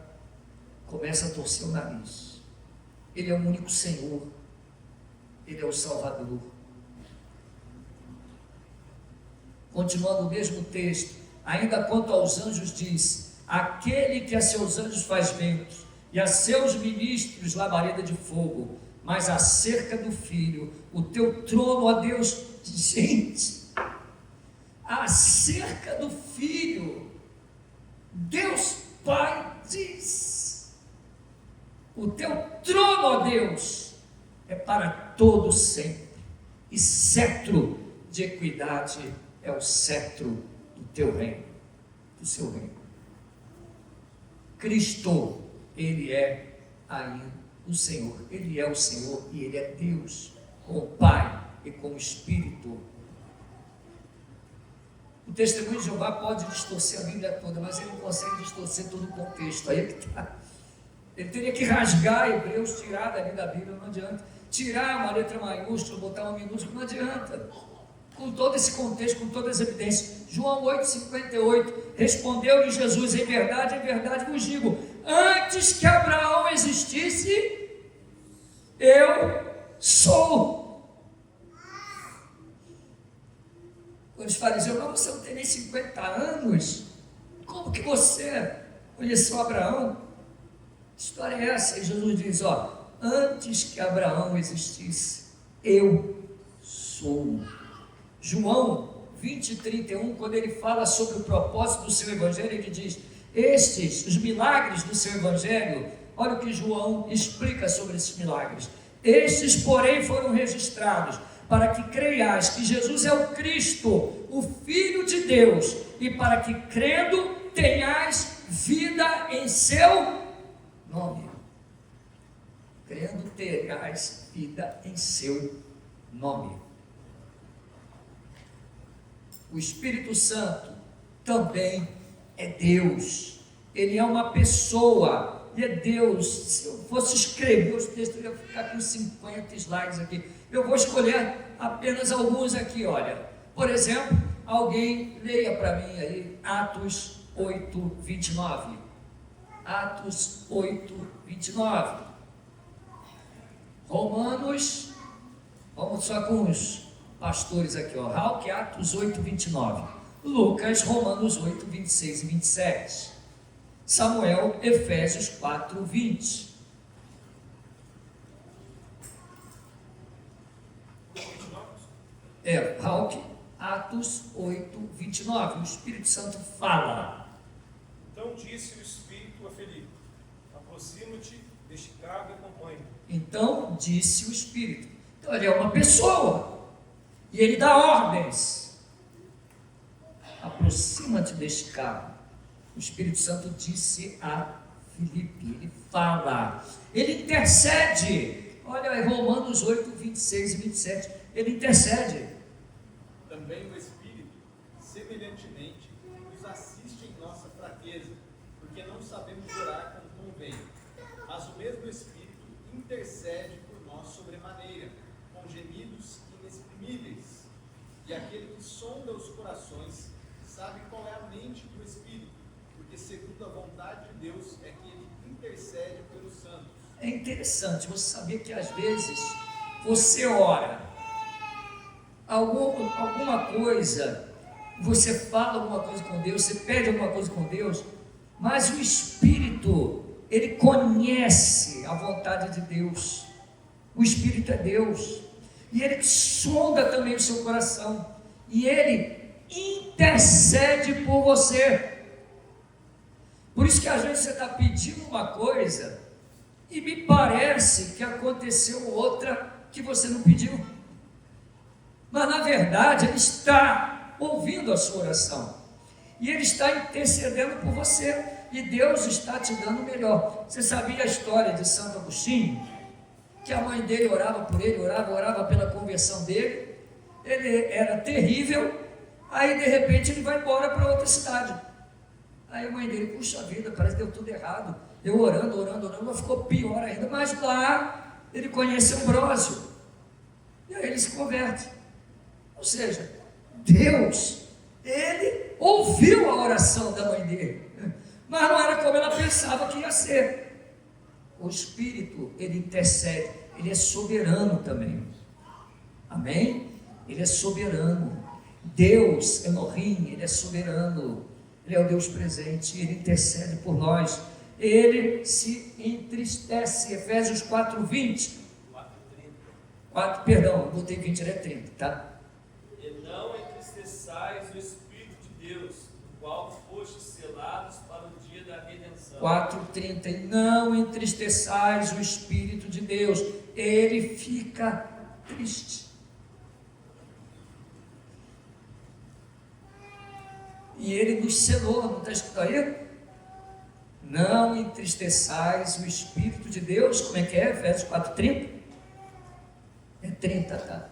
começa a torcer o nariz. Ele é o único Senhor, Ele é o Salvador. Continuando o mesmo texto, ainda quanto aos anjos diz: aquele que a seus anjos faz ventos, e a seus ministros labareda de fogo. Mas acerca do Filho, o teu trono, ó Deus, gente, acerca do Filho, Deus Pai diz: o teu trono, ó Deus, é para todo sempre, e cetro de equidade é o cetro do teu reino, do seu reino. Cristo, Ele é ainda o Senhor, Ele é o Senhor e Ele é Deus, com o Pai e com o Espírito. O testemunho de Jeová pode distorcer a Bíblia toda, mas ele não consegue distorcer todo o contexto. Aí é que está. Ele teria que rasgar Hebreus, tirar dali da Bíblia, não adianta. Tirar uma letra maiúscula, botar uma minúscula, não adianta. Com todo esse contexto, com todas as evidências. João 8,58, respondeu-lhe Jesus: em verdade vos digo, antes que Abraão existisse, eu sou. Os fariseus: mas você não tem nem 50 anos, como que você conheceu Abraão? Que história é essa? E Jesus diz: antes que Abraão existisse, eu sou. João 20:31, quando ele fala sobre o propósito do seu evangelho, ele diz: os milagres do seu evangelho, olha o que João explica sobre esses milagres. Estes, porém, foram registrados para que creiais que Jesus é o Cristo, o Filho de Deus, e para que, crendo, tenhais vida em seu nome. Crendo, terás vida em seu nome. O Espírito Santo também é Deus. Ele é uma pessoa e é Deus. Se eu fosse escrever os textos, eu ia ficar com 50 slides aqui. Eu vou escolher apenas alguns aqui, olha. Por exemplo, alguém leia para mim aí Atos 8:29. Atos 8:29. Romanos, vamos só com os pastores aqui, Halque, Atos 8:29. Lucas, Romanos 8:26 e 27. Samuel, Efésios 4:20. Halque, Atos 8:29. O Espírito Santo fala. Então disse o Espírito a Felipe: aproxima-te deste carro e acompanha. Então disse o Espírito. Então ele é uma pessoa e ele dá ordens. Aproxima-te deste carro. O Espírito Santo disse a Filipe, ele fala, ele intercede. Olha, Romanos 8:26 e 27, ele intercede. Também o Espírito, semelhantemente, nos assiste em nossa fraqueza, porque não sabemos orar como convém. Mas o mesmo Espírito intercede por nós sobremaneira, com gemidos inexprimíveis. E aquele que sonda os corações sabe qual é a mente do Espírito, porque segundo a vontade de Deus é que ele intercede pelos santos. É interessante você saber que às vezes você ora alguma coisa, você fala alguma coisa com Deus, você pede alguma coisa com Deus, mas o Espírito, ele conhece a vontade de Deus. O Espírito é Deus. E ele sonda também o seu coração. E ele intercede por você. Por isso que às vezes você está pedindo uma coisa e me parece que aconteceu outra que você não pediu. Mas na verdade ele está ouvindo a sua oração. E ele está intercedendo por você. E Deus está te dando o melhor. Você sabia a história de Santo Agostinho? Que a mãe dele orava por ele, orava pela conversão dele. Ele era terrível. Aí de repente ele vai embora para outra cidade. Aí a mãe dele, puxa vida, parece que deu tudo errado. Eu orando, mas ficou pior ainda. Mas lá ele conhece Ambrósio. E aí ele se converte. Ou seja, Deus, ele ouviu a oração da mãe dele. Mas não era como ela pensava que ia ser. O Espírito, ele intercede. Ele é soberano também. Amém? Ele é soberano. Deus, Elohim, ele é soberano. Ele é o Deus presente, ele intercede por nós. Ele se entristece. Efésios 4:20. 4, perdão, eu botei 20, ele é 30, tá? E não entristeçais o Espírito de Deus, no qual fostes selados para o dia da redenção. 4:30. E não entristeçais o Espírito de Deus. Ele fica triste. E ele nos selou, não está escrito aí? Não entristeçais o Espírito de Deus. Como é que é? Efésios 4:30? É 30, tá?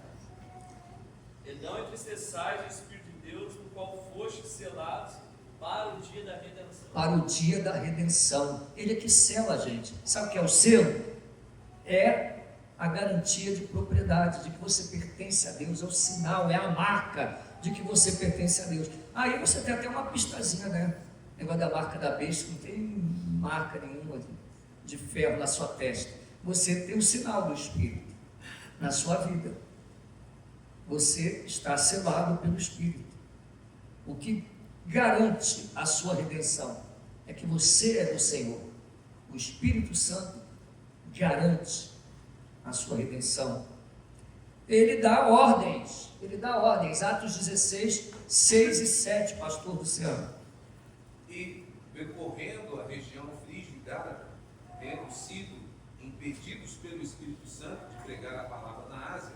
E não entristeçais o Espírito de Deus, no qual fostes selados para o dia da redenção. Para o dia da redenção. Ele é que sela a gente. Sabe o que é o selo? É a garantia de propriedade, de que você pertence a Deus. É o sinal, é a marca de que você pertence a Deus. Aí você tem até uma pistazinha, né? O negócio da marca da besta, não tem marca nenhuma de ferro na sua testa. Você tem o sinal do Espírito na sua vida. Você está selado pelo Espírito. O que garante a sua redenção é que você é do Senhor. O Espírito Santo garante a sua redenção. Ele dá ordens. Atos 16, 6 e 7, pastor Luciano. E, percorrendo a região frígia e Gálatas, tendo sido impedidos pelo Espírito Santo de pregar a palavra na Ásia,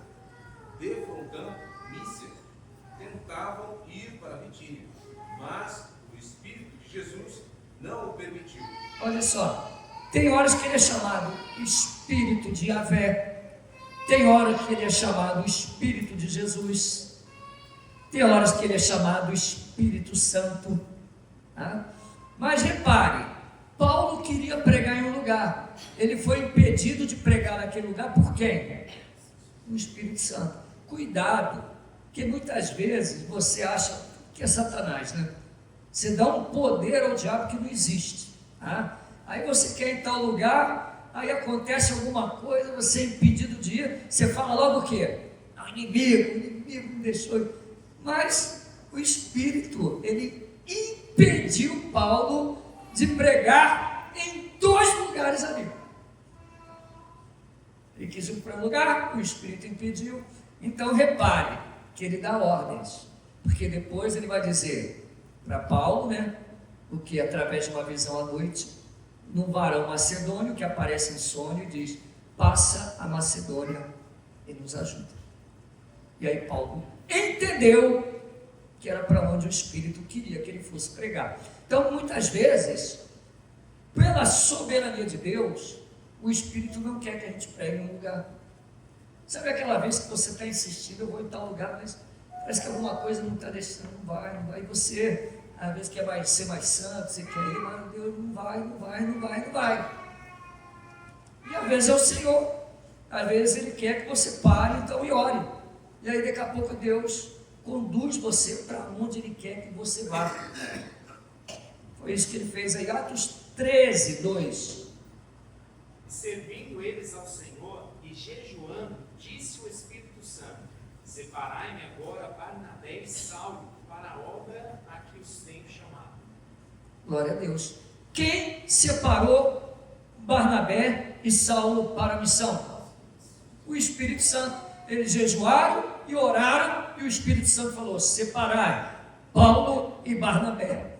defrontando Mísia, tentavam ir para Bitínia, mas o Espírito de Jesus não o permitiu. Olha só, tem horas que ele é chamado Espírito de Yahvé, tem horas que ele é chamado Espírito de Jesus, tem horas que ele é chamado Espírito Santo, tá? Mas repare, Paulo queria pregar em um lugar, ele foi impedido de pregar naquele lugar por quem? O Espírito Santo. Cuidado, porque muitas vezes você acha que é Satanás, né? Você dá um poder ao diabo que não existe, tá? Aí você quer ir em tal lugar, aí acontece alguma coisa, você é impedido de ir, você fala logo o quê? O inimigo me deixou. Mas o Espírito, ele impediu Paulo de pregar em 2 lugares ali. Ele quis ir para um lugar, o Espírito impediu. Então repare que ele dá ordens, porque depois ele vai dizer para Paulo, né, o que através de uma visão à noite, num varão macedônio que aparece em sonho e diz: passa a Macedônia e nos ajuda. E aí Paulo entendeu que era para onde o Espírito queria que ele fosse pregar. Então muitas vezes, pela soberania de Deus, o Espírito não quer que a gente pregue em um lugar. Sabe aquela vez que você está insistindo, eu vou em tal lugar, mas parece que alguma coisa não está deixando, não vai. E você, às vezes, quer ser mais santo, você quer ir, mas Deus não vai. E às vezes é o Senhor, às vezes Ele quer que você pare, então, e ore. E aí daqui a pouco Deus conduz você para onde Ele quer que você vá. Foi isso que Ele fez aí, Atos 13, 2. Servindo eles ao Senhor e jejuando, disse o Espírito Santo: separai-me agora Barnabé e Saulo para a obra a que os tenho chamado. Glória a Deus. Quem separou Barnabé e Saulo para a missão. O Espírito Santo, eles jejuaram e oraram, e o Espírito Santo falou: separai Paulo e Barnabé.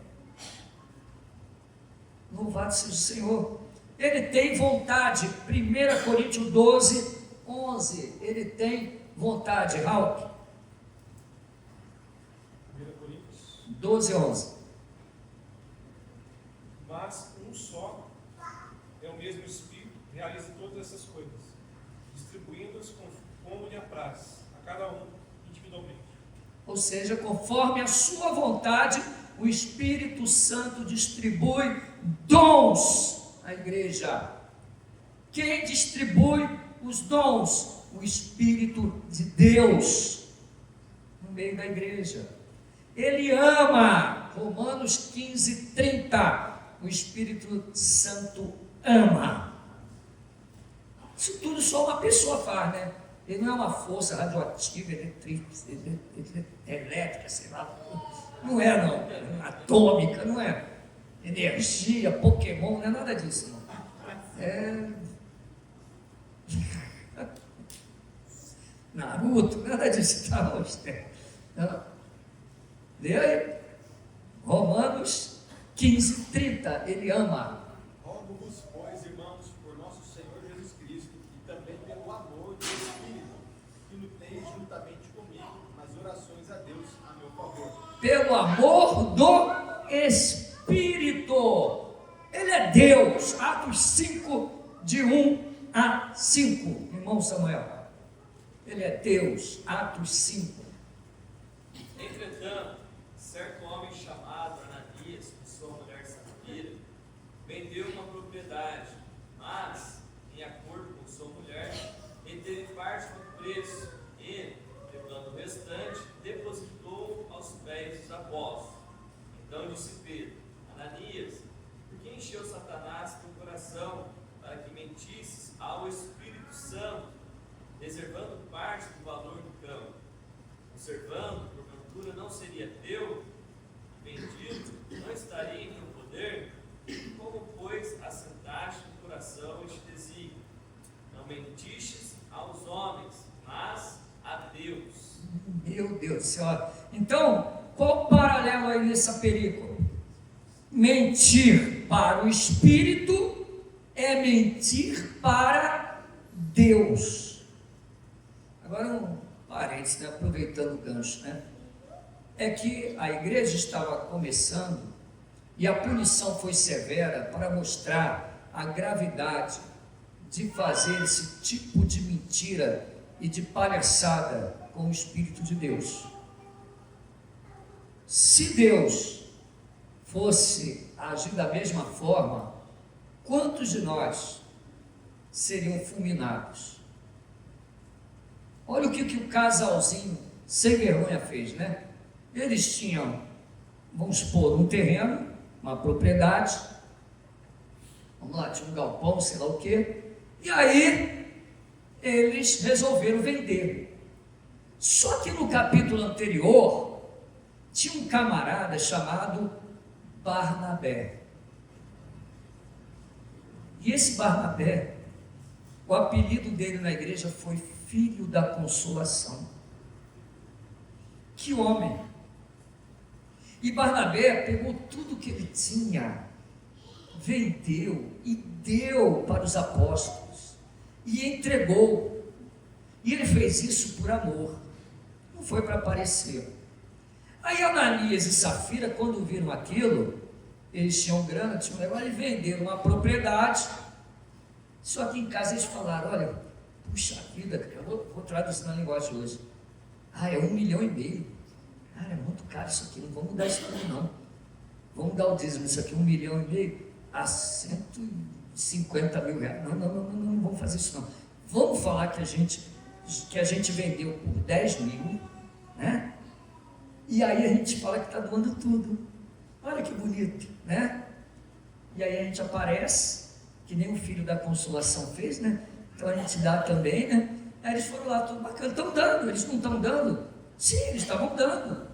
Louvado seja o Senhor. Ele tem vontade. 1 Coríntios 12, 11. Ele tem vontade. Raul. 1 Coríntios 12, 11. Mas um só é o mesmo Espírito que realiza todas essas coisas, distribuindo-as como lhe apraz, a cada um individualmente. Ou seja, conforme a sua vontade, o Espírito Santo distribui dons à igreja. Quem distribui os dons? O Espírito de Deus no meio da igreja. Ele ama. Romanos 15, 30. O Espírito Santo ama. Isso tudo só uma pessoa faz, né? Ele não é uma força radioativa, elétrica, sei lá. Não é, não. Atômica, não é. Energia, Pokémon, não é nada disso, não. Naruto, nada disso, tá? Não. Lê aí. Romanos 15, 30. Ele ama. Rogo-vos, pois, irmãos, por nosso Senhor Jesus Cristo, e também pelo amor do Espírito, que luteis juntamente comigo nas orações a Deus a meu favor. Pelo amor do Espírito. Ele é Deus. Atos 5, de 1 a 5. Irmão Samuel. Ele é Deus. Atos 5. Entretanto, certo homem chamado Ananias, com sua mulher Safira, vendeu uma propriedade, mas, em acordo com sua mulher, reteve parte do preço e, levando o restante, depositou aos pés dos apóstolos. Então disse Pedro: Ananias, por que encheu Satanás teu coração para que mentisses ao Espírito Santo, reservando parte do valor do campo? Observando, porventura não seria teu, vendido, não estaria em teu poder? Como, pois, assentaste no coração este desígnio? Não mentistes aos homens, mas a Deus. Meu Deus do céu. Então, qual o paralelo aí nessa película? Mentir para o Espírito é mentir para Deus. Agora um parênteses, né? Aproveitando o gancho, né? É que a igreja estava começando e a punição foi severa para mostrar a gravidade de fazer esse tipo de mentira e de palhaçada com o Espírito de Deus. Se Deus fosse agir da mesma forma, quantos de nós seriam fulminados? Olha o que o casalzinho sem vergonha fez, né? Eles tinham, vamos supor, um terreno, uma propriedade, vamos lá, tinha um galpão, sei lá o quê, e aí eles resolveram vender. Só que no capítulo anterior, tinha um camarada chamado Barnabé. E esse Barnabé, o apelido dele na igreja foi Filho da Consolação. Que homem! E Barnabé pegou tudo que ele tinha, vendeu e deu para os apóstolos e entregou. E ele fez isso por amor, não foi para aparecer. Aí Ananias e Safira, quando viram aquilo, eles tinham grana, tinham negócio, eles venderam uma propriedade. Só que em casa eles falaram: olha, puxa vida, eu vou traduzir na linguagem hoje. É 1,5 milhão. Cara, é muito caro isso aqui, não vamos dar isso tudo não. Vamos dar o dízimo, isso aqui 1,5 milhão a 150 mil reais. Não vamos fazer isso não. Vamos falar que a gente vendeu por 10 mil, né? E aí a gente fala que está doando tudo. Olha que bonito, né? E aí a gente aparece, que nem o Filho da Consolação fez, né? Então a gente dá também, né? Aí eles foram lá, tudo bacana, estão dando, eles não estão dando? Sim, eles estavam dando.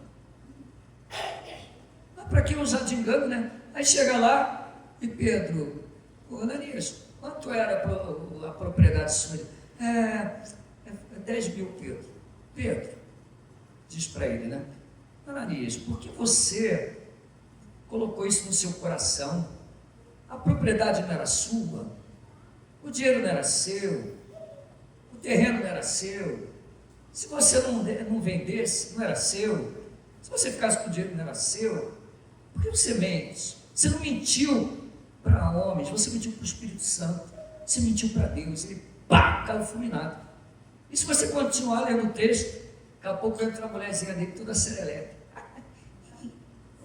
Mas para que usar de engano, né? Aí chega lá e Pedro: ô Ananias, quanto era a propriedade sua? 10 mil, Pedro. Pedro, diz para ele, né? Ananias, por que você colocou isso no seu coração? A propriedade não era sua, o dinheiro não era seu, o terreno não era seu. Se você não vendesse, não era seu. Se você ficasse com o dinheiro, não era seu. Por que você mente? Você não mentiu para homens, você mentiu para o Espírito Santo, você mentiu para Deus. Ele caiu fulminado. E se você continuar lendo o texto, daqui a pouco entra a mulherzinha dele toda serelepe.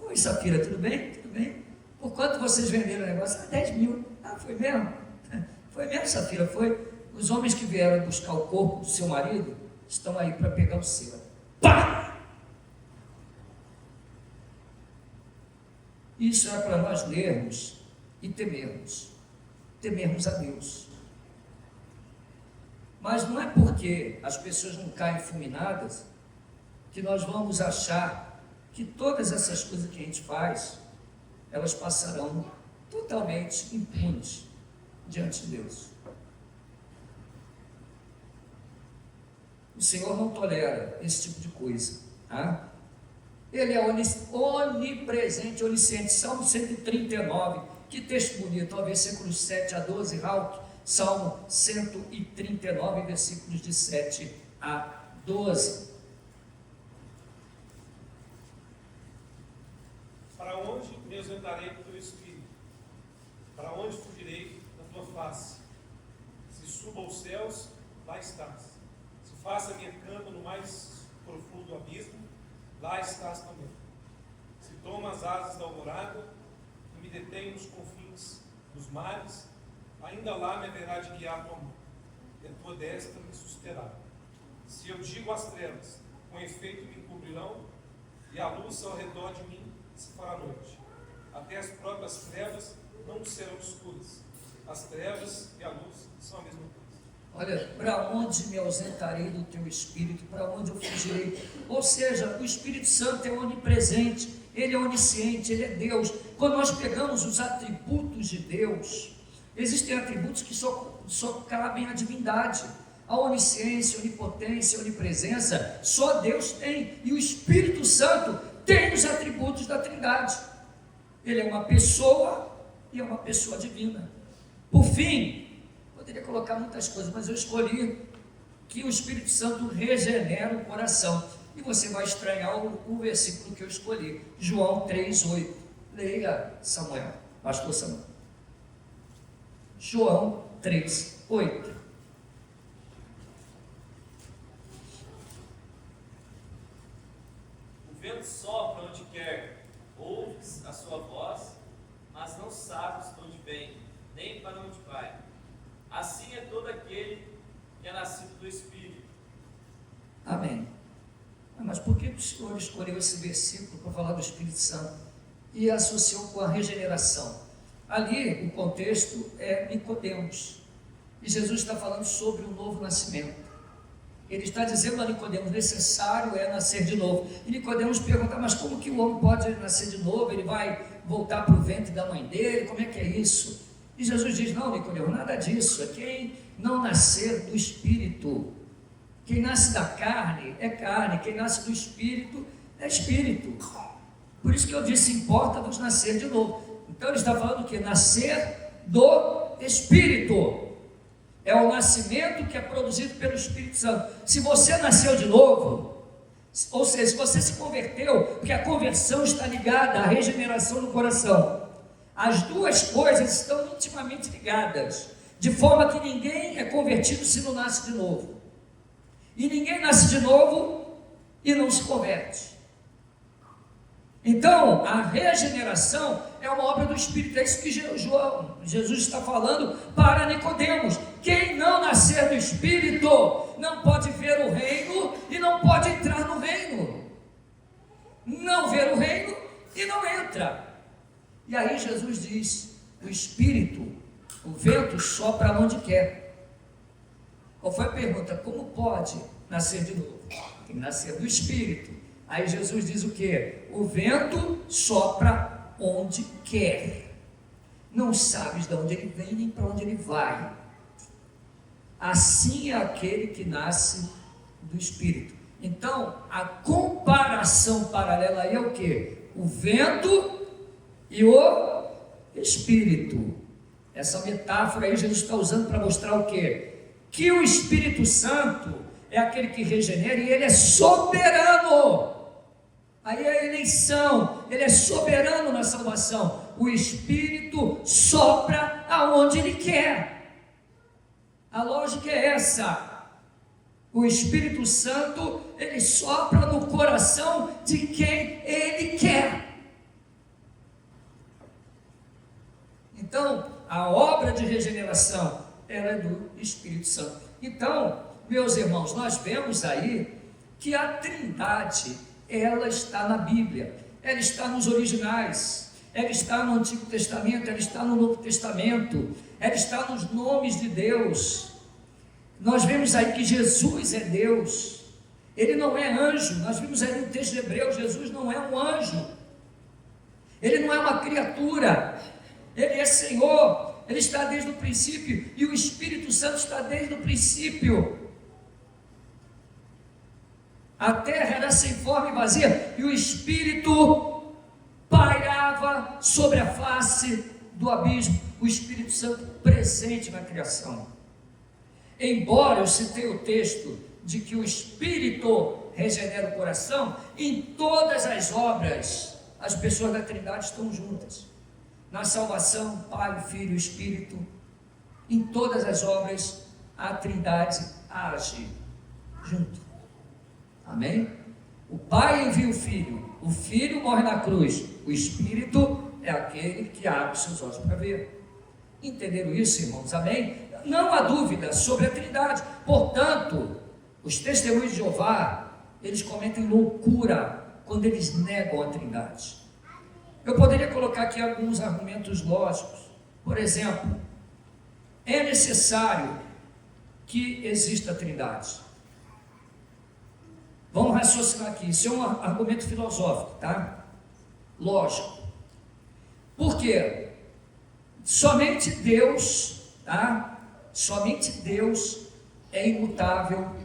Oi, Safira, tudo bem? Tudo bem? Por quanto vocês venderam o negócio? 10 mil. Foi mesmo? Foi mesmo, Safira, foi. Os homens que vieram buscar o corpo do seu marido estão aí para pegar o seu. Pá! Isso é para nós lermos e temermos a Deus. Mas não é porque as pessoas não caem fulminadas que nós vamos achar que todas essas coisas que a gente faz, elas passarão totalmente impunes diante de Deus. O Senhor não tolera esse tipo de coisa, tá? Ele é onipresente, onisciente. Salmo 139, que texto bonito, versículos 7 a 12, Rauk, Salmo 139, versículos de 7 a 12. Para onde me ausentarei do teu espírito? Para onde fugirei da tua face? Se suba aos céus, lá estás. Se faça minha cama no mais profundo do abismo, lá estás também. Se tomo as asas da alvorada e me detenho nos confins dos mares, ainda lá me haverá de guiar a tua mão, e a tua destra me susterá. Se eu digo às trevas, com efeito me encobrirão, e a luz ao redor de mim se fará noite. Até as próprias trevas não serão escuras. As trevas e a luz são a mesma coisa. Olha, para onde me ausentarei do teu Espírito? Para onde eu fugirei? Ou seja, o Espírito Santo é onipresente, ele é onisciente, ele é Deus. Quando nós pegamos os atributos de Deus, existem atributos que só cabem à divindade. A onisciência, a onipotência, a onipresença, só Deus tem. E o Espírito Santo tem os atributos da Trindade. Ele é uma pessoa e é uma pessoa divina. Por fim, poderia colocar muitas coisas, mas eu escolhi que o Espírito Santo regenera o coração. E você vai estranhar o versículo que eu escolhi, João 3,8. Leia, Samuel, pastor Samuel. João 3,8. O vento sopra onde quer, ouves a sua voz, mas não sabes de onde vem, nem para onde vai. Assim é todo aquele que é nascido do Espírito. Amém. Mas por que o Senhor escolheu esse versículo para falar do Espírito Santo e associou com a regeneração? Ali o contexto é Nicodemos, e Jesus está falando sobre o novo nascimento. Ele está dizendo a Nicodemos, necessário é nascer de novo. E Nicodemos pergunta, mas como que o homem pode nascer de novo? Ele vai voltar para o ventre da mãe dele? Como é que é isso? E Jesus diz, não, Nicodemos, nada disso. É quem não nascer do Espírito. Quem nasce da carne é carne, quem nasce do Espírito é Espírito. Por isso que eu disse, importa-vos nascer de novo. Então ele está falando que nascer do Espírito é o nascimento que é produzido pelo Espírito Santo. Se você nasceu de novo, ou seja, se você se converteu, porque a conversão está ligada à regeneração do coração. As duas coisas estão intimamente ligadas, de forma que ninguém é convertido se não nasce de novo. E ninguém nasce de novo e não se converte. Então, a regeneração é uma obra do Espírito. É isso que Jesus está falando para Nicodemos. Quem não nascer do Espírito não pode ver o reino e não pode entrar no reino. Não vê o reino e não entra. E aí Jesus diz, o Espírito, o vento sopra onde quer. Qual foi a pergunta? Como pode nascer de novo? Tem que nascer do Espírito. Aí Jesus diz o quê? O vento sopra onde quer. não sabes de onde ele vem nem para onde ele vai. Assim é aquele que nasce do Espírito. Então, a comparação paralela aí é o quê? O vento e o Espírito. Essa metáfora aí Jesus está usando para mostrar o quê? Que o Espírito Santo é aquele que regenera e ele é soberano. Aí é a eleição, ele é soberano na salvação. O Espírito sopra aonde ele quer. A lógica é essa. O Espírito Santo, ele sopra no coração de quem ele quer. Então, a obra de regeneração, ela é do Espírito Santo. Então, meus irmãos, nós vemos aí que a Trindade, ela está na Bíblia, ela está nos originais, ela está no Antigo Testamento, ela está no Novo Testamento, ela está nos nomes de Deus. Nós vemos aí que Jesus é Deus, ele não é anjo. Nós vimos aí no texto de Hebreus, Jesus não é um anjo, ele não é uma criatura, ele é Senhor, ele está desde o princípio, e o Espírito Santo está desde o princípio. A terra era sem forma e vazia, e o Espírito pairava sobre a face do abismo, o Espírito Santo presente na criação. Embora eu citei o texto de que o Espírito regenera o coração, em todas as obras, as pessoas da Trindade estão juntas. Na salvação, Pai, Filho e Espírito, em todas as obras, a Trindade age junto. Amém? O Pai envia o Filho morre na cruz, o Espírito é aquele que abre seus olhos para ver. Entenderam isso, irmãos? Amém? Não há dúvida sobre a Trindade. Portanto, os testemunhos de Jeová, eles cometem loucura quando eles negam a Trindade. Eu poderia colocar aqui alguns argumentos lógicos. Por exemplo, é necessário que exista a Trindade. Vamos raciocinar aqui, isso é um argumento filosófico, tá? Lógico. Por quê? Somente Deus, tá? Somente Deus é imutável.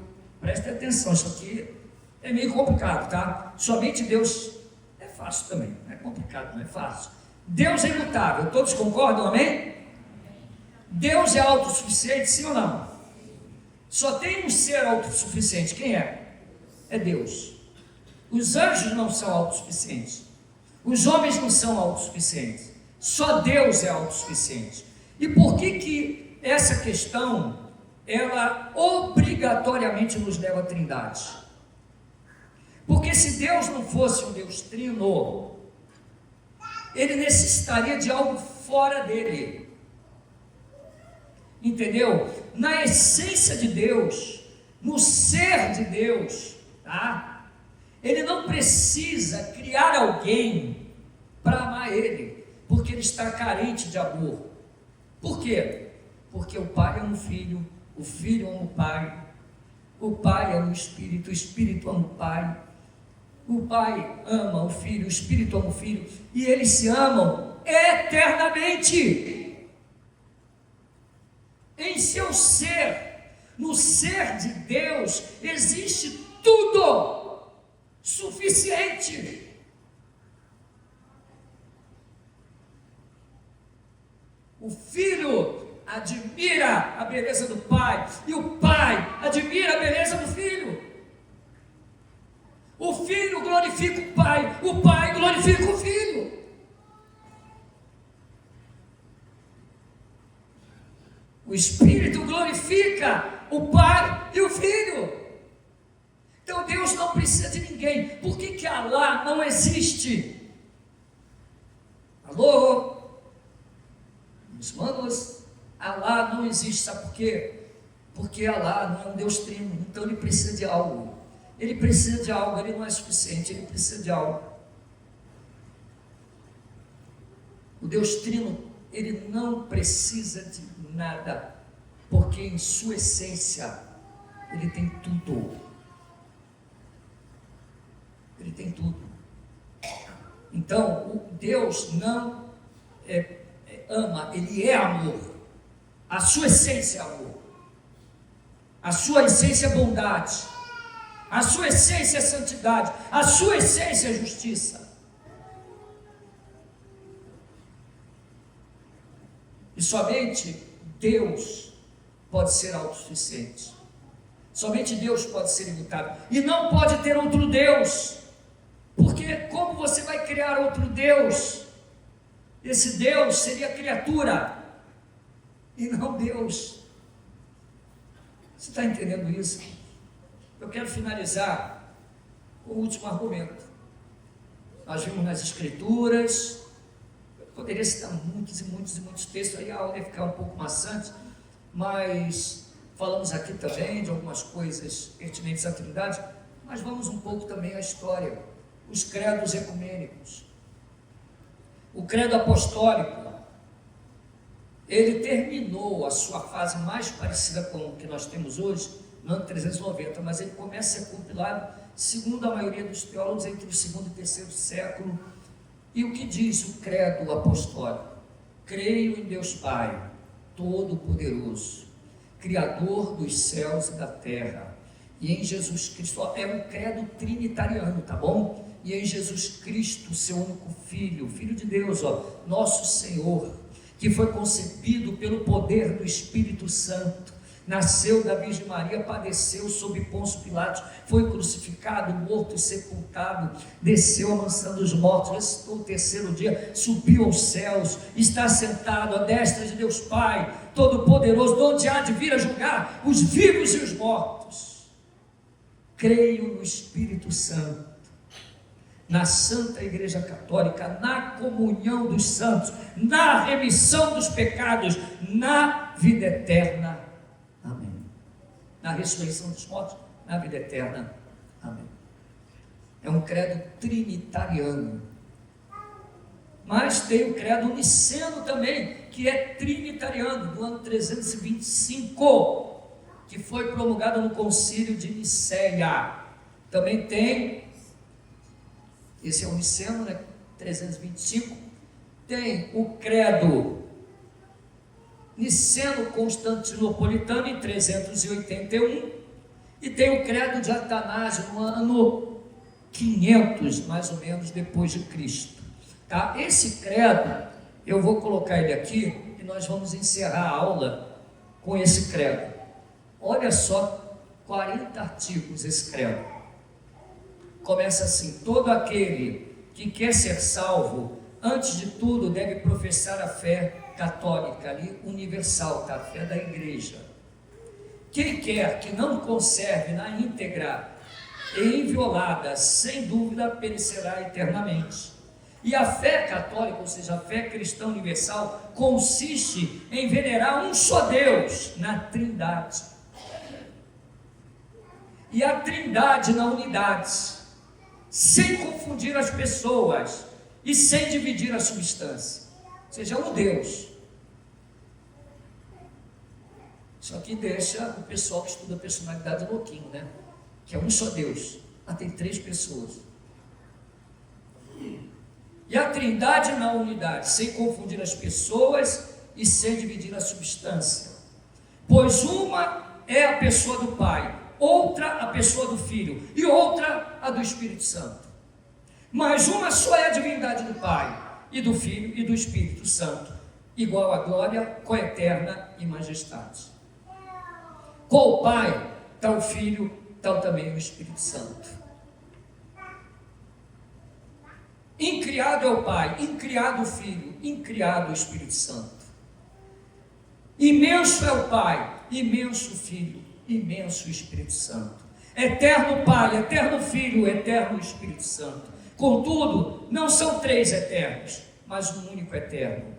Preste atenção, isso aqui é meio complicado, tá? Somente Deus é fácil também, não é complicado, não é fácil. Deus é imutável, todos concordam, amém? Deus é autossuficiente, sim ou não? Só tem um ser autossuficiente, quem é? É Deus. Os anjos não são autossuficientes, os homens não são autossuficientes, só Deus é autossuficiente. E por que essa questão, ela obrigatoriamente nos leva à Trindade? Porque se Deus não fosse um Deus trino, ele necessitaria de algo fora dele, entendeu? Na essência de Deus, no ser de Deus, tá? Ele não precisa criar alguém para amar ele, porque ele está carente de amor. Por quê? Porque o Pai ama o Filho ama o Pai ama o Espírito ama o Pai ama o Filho, o Espírito ama o Filho, e eles se amam eternamente. Em seu ser, no ser de Deus, existe tudo suficiente. O Filho admira a beleza do Pai, e o Pai admira a beleza do Filho. O Filho glorifica o Pai glorifica o Filho. O Espírito glorifica o Pai e o Filho. Então Deus não precisa de ninguém. Por que Alá não existe? Alô? Meus irmãos, Alá não existe, sabe por quê? Porque Alá não é um Deus trino, então ele precisa de algo. Ele precisa de algo, ele não é suficiente, ele precisa de algo. O Deus trino, ele não precisa de nada, porque em sua essência, ele tem tudo. Ele tem tudo. Então, o Deus não ama, Ele é amor. A sua essência é amor. A sua essência é bondade. A sua essência é santidade. A sua essência é justiça. E somente Deus pode ser autossuficiente. Somente Deus pode ser imutável. E não pode ter outro Deus. Porque como você vai criar outro Deus? Esse Deus seria criatura e não Deus. Você está entendendo isso? Eu quero finalizar com o último argumento. Nós vimos nas Escrituras, eu poderia citar muitos e muitos e muitos textos, aí a aula ia ficar um pouco maçante, mas falamos aqui também de algumas coisas pertinentes à Trindade, mas vamos um pouco também à história, os credos ecumênicos. O credo apostólico, ele terminou a sua fase mais parecida com o que nós temos hoje, no ano 390, mas ele começa a ser compilado, segundo a maioria dos teólogos, entre o segundo e terceiro século. E o que diz o credo apostólico? Creio em Deus Pai, Todo-Poderoso, Criador dos céus e da terra, e em Jesus Cristo. É um credo trinitariano, tá bom? E em Jesus Cristo, seu único Filho, Filho de Deus, nosso Senhor, que foi concebido pelo poder do Espírito Santo, nasceu da Virgem Maria, padeceu sob Pôncio Pilatos, foi crucificado, morto e sepultado, desceu à mansão dos mortos, ressuscitou o terceiro dia, subiu aos céus, está sentado à destra de Deus Pai, Todo-Poderoso, de onde há de vir a julgar os vivos e os mortos. Creio no Espírito Santo, na Santa Igreja Católica, na comunhão dos santos, na remissão dos pecados, na vida eterna. Amém. Na ressurreição dos mortos, na vida eterna. Amém. É um credo trinitariano. Mas tem o credo niceno também, que é trinitariano, do ano 325, que foi promulgado no Concílio de Nicéia. Também tem, esse é o niceno, né, 325, tem o credo niceno-constantinopolitano em 381, e tem o credo de Atanásio no ano 500, mais ou menos, depois de Cristo. Tá? Esse credo, eu vou colocar ele aqui, e nós vamos encerrar a aula com esse credo. Olha só, 40 artigos esse credo. Começa assim: todo aquele que quer ser salvo, antes de tudo deve professar a fé católica, ali, universal, tá? A fé da igreja. Quem quer que não conserve na íntegra e inviolada, sem dúvida perecerá eternamente. E a fé católica, ou seja, a fé cristã universal, consiste em venerar um só Deus na Trindade. E a Trindade na unidade, sem confundir as pessoas e sem dividir a substância. Ou seja, um Deus. Isso aqui deixa o pessoal que estuda personalidade louquinho, né? Que é um só Deus. Ah, tem 3 pessoas. E a Trindade na unidade, sem confundir as pessoas e sem dividir a substância. Pois uma é a pessoa do Pai, outra a pessoa do Filho e outra a do Espírito Santo. Mas uma só é a divindade do Pai, e do Filho e do Espírito Santo, igual a glória, coeterna e majestade. Com o Pai, tal o Filho, tal também o Espírito Santo. Incriado é o Pai, incriado o Filho, incriado o Espírito Santo. Imenso é o Pai, imenso o Filho, imenso o Espírito Santo. Eterno Pai, eterno Filho, eterno Espírito Santo. Contudo, não são 3 eternos, mas um único eterno.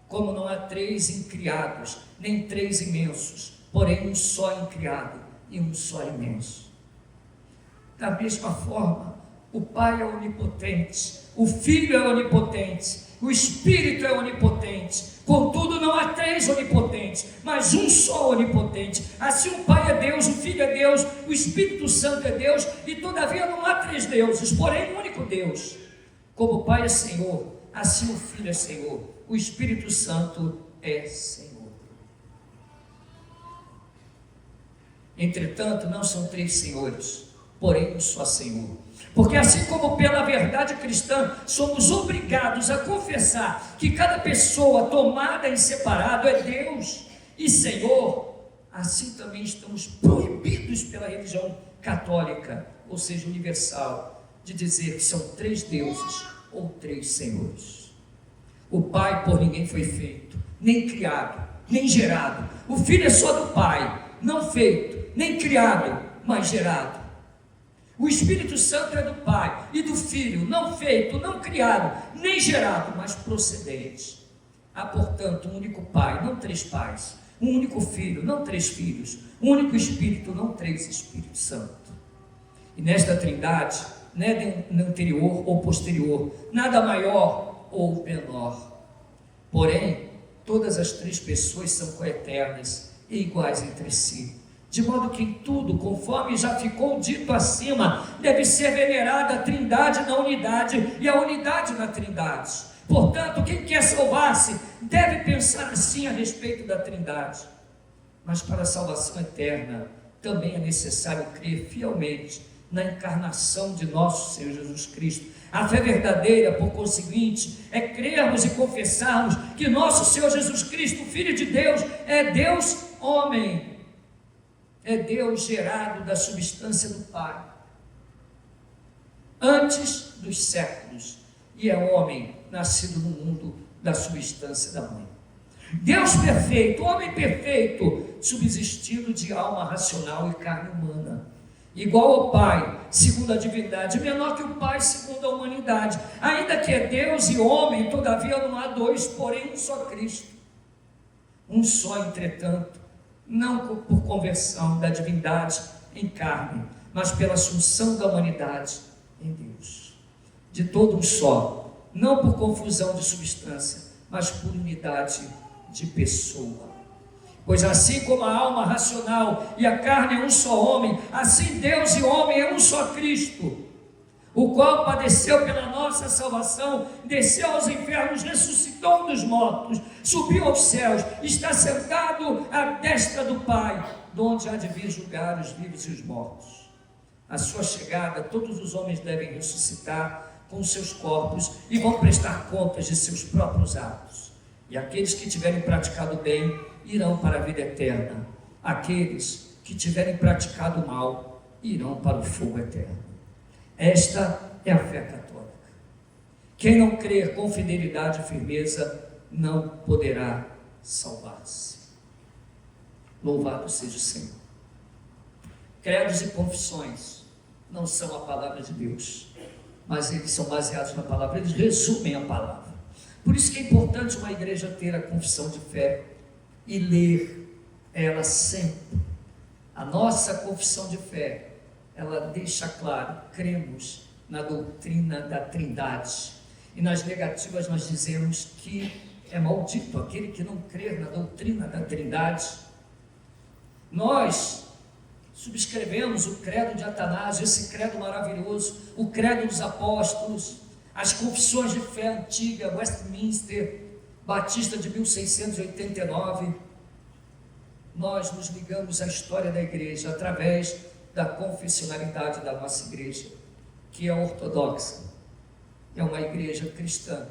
Como não há 3 incriados, nem 3 imensos, porém um só incriado e um só imenso. Da mesma forma, o Pai é onipotente, o Filho é onipotente, o Espírito é onipotente. Contudo, não há 3 onipotentes, mas um só onipotente. Assim o Pai é Deus, o Filho é Deus, o Espírito Santo é Deus, e todavia não há 3 deuses, porém um único Deus. Como o Pai é Senhor, assim o Filho é Senhor, o Espírito Santo é Senhor. Entretanto, não são três senhores, porém um só Senhor. Porque assim como pela verdade cristã somos obrigados a confessar que cada pessoa tomada em separado é Deus e Senhor, assim também estamos proibidos pela religião católica, ou seja, universal, de dizer que são três deuses ou três senhores. O Pai por ninguém foi feito, nem criado, nem gerado. O Filho é só do Pai, não feito, nem criado, mas gerado. O Espírito Santo é do Pai e do Filho, não feito, não criado, nem gerado, mas procedente. Há, portanto, um único Pai, não três pais, um único Filho, não três filhos, um único Espírito, não três Espíritos Santo. E nesta trindade, não é anterior ou posterior, nada maior ou menor. Porém, todas as três pessoas são coeternas e iguais entre si. De modo que em tudo, conforme já ficou dito acima, deve ser venerada a trindade na unidade e a unidade na trindade. Portanto, quem quer salvar-se deve pensar assim a respeito da trindade. Mas para a salvação eterna, também é necessário crer fielmente na encarnação de nosso Senhor Jesus Cristo. A fé verdadeira, por conseguinte, é crermos e confessarmos que nosso Senhor Jesus Cristo, Filho de Deus, é Deus homem. É Deus gerado da substância do Pai, antes dos séculos, e é homem nascido no mundo da substância da mãe. Deus perfeito, homem perfeito, subsistindo de alma racional e carne humana, igual ao Pai, segundo a divindade, menor que o Pai, segundo a humanidade. Ainda que é Deus e homem, todavia não há dois, porém um só Cristo. Um só, entretanto, não por conversão da divindade em carne, mas pela assunção da humanidade em Deus. De todo um só, não por confusão de substância, mas por unidade de pessoa. Pois assim como a alma racional e a carne é um só homem, assim Deus e homem é um só Cristo, o qual padeceu pela nossa salvação, desceu aos infernos, ressuscitou dos mortos, subiu aos céus, está sentado à destra do Pai, de onde há de vir julgar os vivos e os mortos. À sua chegada, todos os homens devem ressuscitar com seus corpos e vão prestar contas de seus próprios atos. E aqueles que tiverem praticado bem irão para a vida eterna. Aqueles que tiverem praticado mal irão para o fogo eterno. Esta é a fé católica. Quem não crer com fidelidade e firmeza não poderá salvar-se. Louvado seja o Senhor. Credos e confissões não são a palavra de Deus, mas eles são baseados na palavra, eles resumem a palavra. Por isso que é importante uma igreja ter a confissão de fé e ler ela sempre. A nossa confissão de fé, ela deixa claro, cremos na doutrina da Trindade, e nas negativas nós dizemos que é maldito aquele que não crer na doutrina da Trindade. Nós subscrevemos o credo de Atanásio, esse credo maravilhoso, o credo dos apóstolos, as confissões de fé antiga, Westminster, Batista de 1689, nós nos ligamos à história da igreja através da confessionalidade da nossa igreja, que é ortodoxa, é uma igreja cristã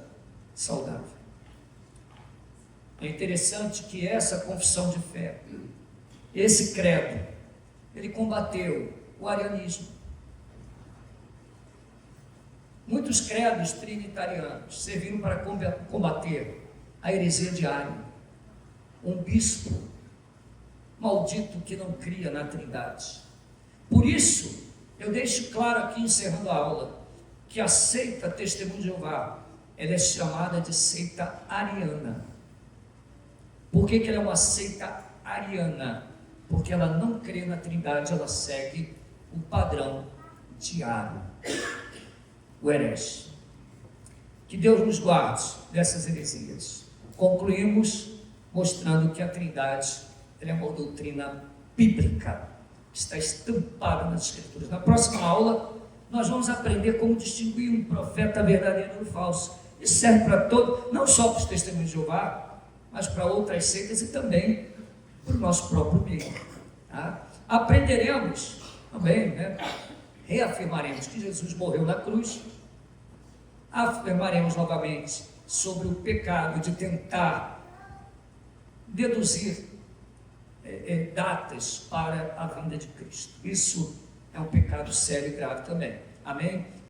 saudável. É interessante que essa confissão de fé, esse credo, ele combateu o arianismo. Muitos credos trinitarianos serviram para combater a heresia de Ário, um bispo maldito que não cria na Trindade. Por isso, eu deixo claro aqui, encerrando a aula, que a seita Testemunho de Jeová, ela é chamada de seita ariana. Por que ela é uma seita ariana? Porque ela não crê na Trindade, ela segue o padrão de Ário, o herege. Que Deus nos guarde dessas heresias. Concluímos mostrando que a Trindade ela é uma doutrina bíblica, está estampada nas Escrituras. Na próxima aula, nós vamos aprender como distinguir um profeta verdadeiro do falso. Isso serve para todo, não só para os testemunhos de Jeová, mas para outras seitas e também para o nosso próprio meio. Tá? Aprenderemos também, né? Reafirmaremos que Jesus morreu na cruz, afirmaremos novamente sobre o pecado de tentar deduzir datas para a vinda de Cristo. Isso é um pecado sério e grave também. Amém?